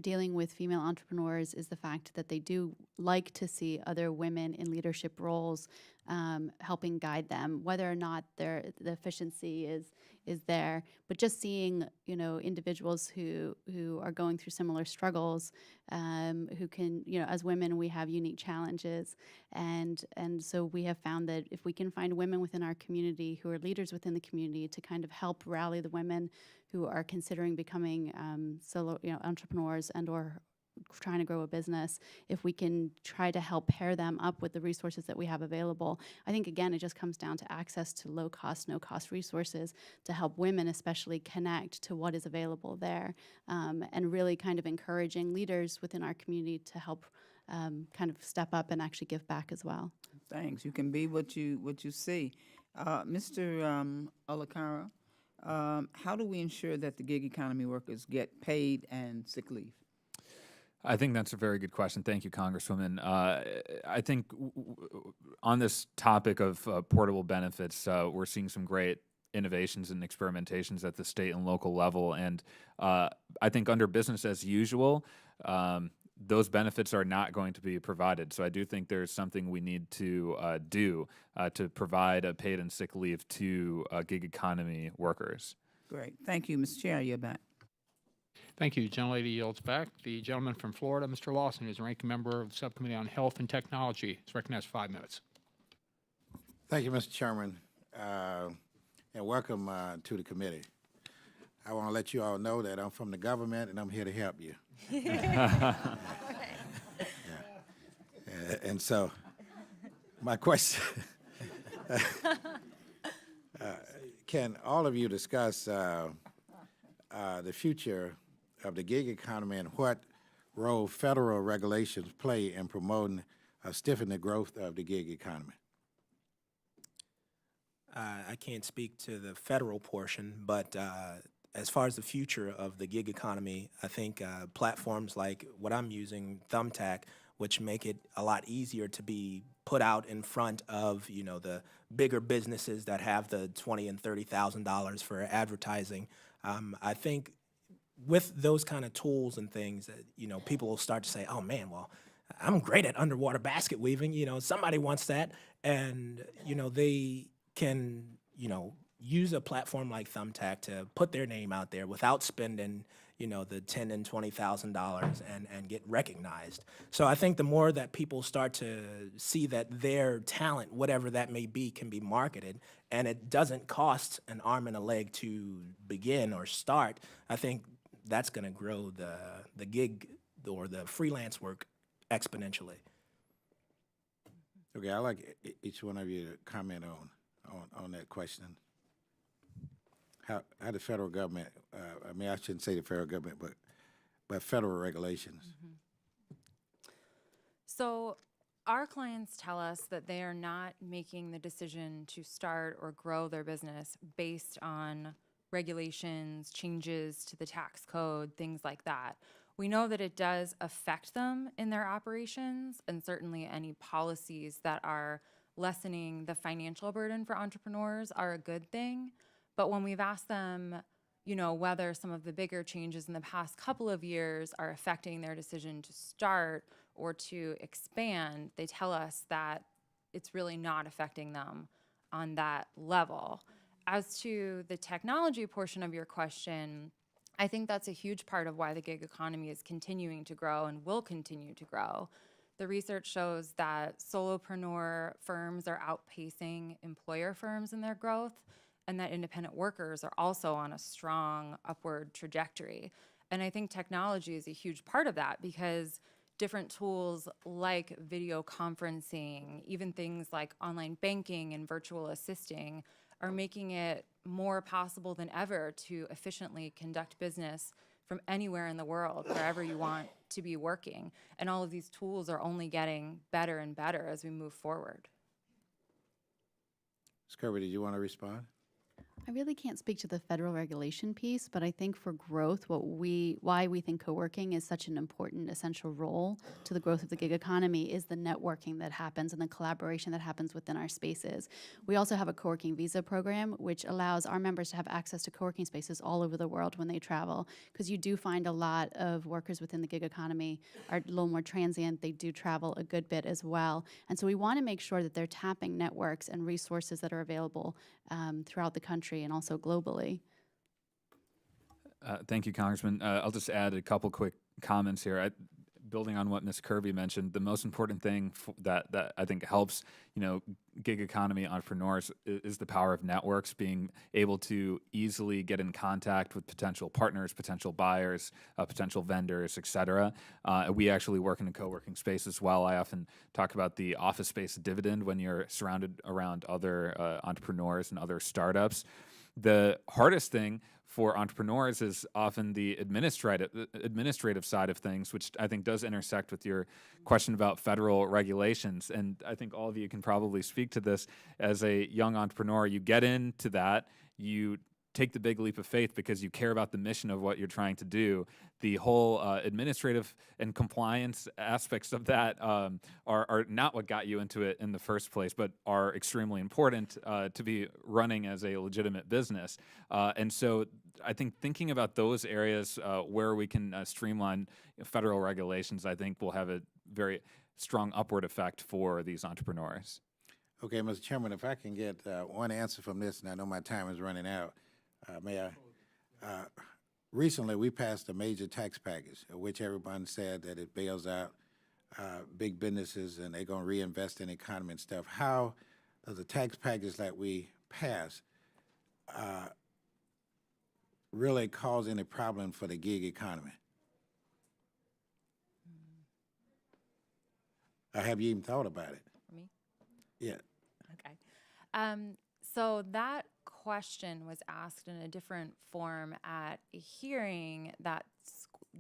E: dealing with female entrepreneurs is the fact that they do like to see other women in leadership roles, helping guide them, whether or not the efficiency is there. But just seeing, individuals who are going through similar struggles, who can, as women, we have unique challenges, and so we have found that if we can find women within our community who are leaders within the community to kind of help rally the women who are considering becoming solo, entrepreneurs and/or trying to grow a business, if we can try to help pair them up with the resources that we have available. I think, again, it just comes down to access to low-cost, no-cost resources to help women especially connect to what is available there, and really kind of encouraging leaders within our community to help kind of step up and actually give back as well.
L: Thanks. You can be what you see. Mr. Ollie, how do we ensure that the gig economy workers get paid and sick leave?
F: I think that's a very good question. Thank you, Congresswoman. I think on this topic of portable benefits, we're seeing some great innovations and experimentations at the state and local level. And I think under business as usual, those benefits are not going to be provided. So I do think there's something we need to do to provide a paid and sick leave to gig economy workers.
L: Great. Thank you, Mr. Chair. You're back.
A: Thank you. Gentlelady yields back. The gentleman from Florida, Mr. Lawson, is ranking member of the Subcommittee on Health and Technology. Is recognized for 5 minutes.
M: Thank you, Mr. Chairman, and welcome to the committee. I want to let you all know that I'm from the government and I'm here to help you. And so, my question, can all of you discuss the future of the gig economy and what role federal regulations play in promoting stiffening the growth of the gig economy?
D: I can't speak to the federal portion, but as far as the future of the gig economy, I think platforms like what I'm using, Thumbtack, which make it a lot easier to be put out in front of, the bigger businesses that have the $20,000 and $30,000 for advertising. I think with those kind of tools and things, people will start to say, oh man, well, I'm great at underwater basket weaving, somebody wants that. And, they can, use a platform like Thumbtack to put their name out there without spending, the $10,000 and $20,000 and get recognized. So I think the more that people start to see that their talent, whatever that may be, can be marketed, and it doesn't cost an arm and a leg to begin or start, I think that's going to grow the gig or the freelance work exponentially.
M: Okay, I'd like each one of you to comment on that question. How the federal government, I shouldn't say the federal government, but federal regulations.
C: Mm-hmm. So our clients tell us that they are not making the decision to start or grow their business based on regulations, changes to the tax code, things like that. We know that it does affect them in their operations, and certainly any policies that are lessening the financial burden for entrepreneurs are a good thing. But when we've asked them, whether some of the bigger changes in the past couple of years are affecting their decision to start or to expand, they tell us that it's really not affecting them on that level. As to the technology portion of your question, I think that's a huge part of why the gig economy is continuing to grow and will continue to grow. The research shows that solopreneur firms are outpacing employer firms in their growth, and that independent workers are also on a strong upward trajectory. And I think technology is a huge part of that, because different tools like video conferencing, even things like online banking and virtual assisting, are making it more possible than ever to efficiently conduct business from anywhere in the world, wherever you want to be working. And all of these tools are only getting better and better as we move forward.
M: Ms. Kirby, did you want to respond?
E: I really can't speak to the federal regulation piece, but I think for growth, why we think co-working is such an important, essential role to the growth of the gig economy is the networking that happens and the collaboration that happens within our spaces. We also have a co-working visa program, which allows our members to have access to co-working spaces all over the world when they travel, because you do find a lot of workers within the gig economy are a little more transient. They do travel a good bit as well. And so we want to make sure that they're tapping networks and resources that are available throughout the country and also globally.
F: Thank you, Congressman. I'll just add a couple quick comments here. Building on what Ms. Kirby mentioned, the most important thing that I think helps, gig economy entrepreneurs is the power of networks, being able to easily get in contact with potential partners, potential buyers, potential vendors, et cetera. We actually work in a co-working space as well. I often talk about the office space dividend when you're surrounded around other entrepreneurs and other startups. The hardest thing for entrepreneurs is often the administrative side of things, which I think does intersect with your question about federal regulations. And I think all of you can probably speak to this. As a young entrepreneur, you get into that, you take the big leap of faith because you care about the mission of what you're trying to do. The whole administrative and compliance aspects of that are not what got you into it in the first place, but are extremely important to be running as a legitimate business. And so I think thinking about those areas where we can streamline federal regulations, I think will have a very strong upward effect for these entrepreneurs.
M: Okay, Mr. Chairman, if I can get one answer from this, and I know my time is running out, may I? Recently, we passed a major tax package, which everyone said that it bails out big businesses and they're going to reinvest in the economy and stuff. How does the tax package that we passed really cause any problem for the gig economy? Or have you even thought about it?
C: For me?
M: Yeah.
C: Okay. So that question was asked in a different form at a hearing that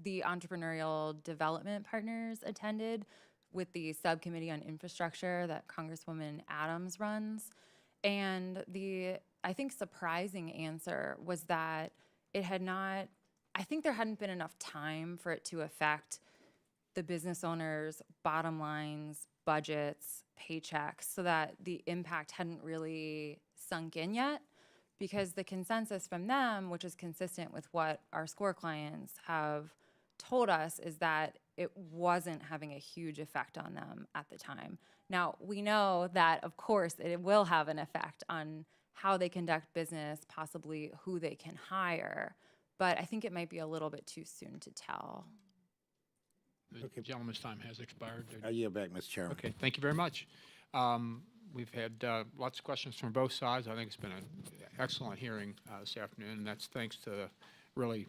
C: the entrepreneurial development partners attended with the subcommittee on infrastructure that Congresswoman Adams runs. And I think, surprising answer was that it had not, I think there hadn't been enough time for it to affect the business owners' bottom lines, budgets, paychecks, so that the impact hadn't really sunk in yet, because the consensus from them, which is consistent with what our SCORE clients have told us, is that it wasn't having a huge effect on them at the time. Now, we know that, of course, it will have an effect on how they conduct business, possibly who they can hire, but I think it might be a little bit too soon to tell.
A: The gentleman's time has expired.
M: I yield back, Mr. Chairman.
A: Okay, thank you very much. We've had lots of questions from both sides. I think it's been an excellent hearing this afternoon, and that's thanks to the really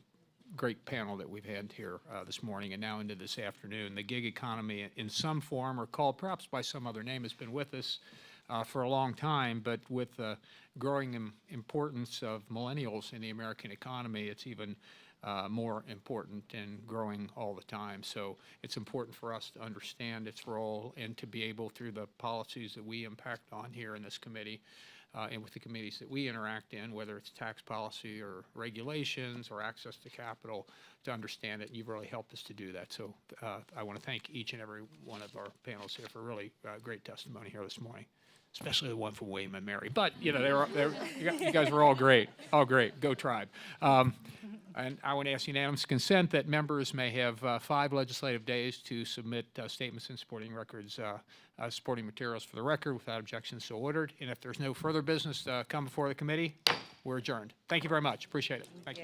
A: great panel that we've had here this morning and now into this afternoon. The gig economy in some form, or called perhaps by some other name, has been with us for a long time, but with the growing importance of millennials in the American economy, it's even more important and growing all the time. So it's important for us to understand its role and to be able, through the policies that we impact on here in this committee and with the committees that we interact in, whether it's tax policy or regulations or access to capital, to understand it. You've really helped us to do that. So I want to thank each and every one of our panelists here for really great testimony here this morning, especially the one from William and Mary. But, you know, you guys were all great. All great. Go Tribe. And I would ask unanimous consent that members may have 5 legislative days to submit statements and supporting records, supporting materials for the record without objection so ordered. And if there's no further business to come before the committee, we're adjourned. Thank you very much. Appreciate it. Thank you.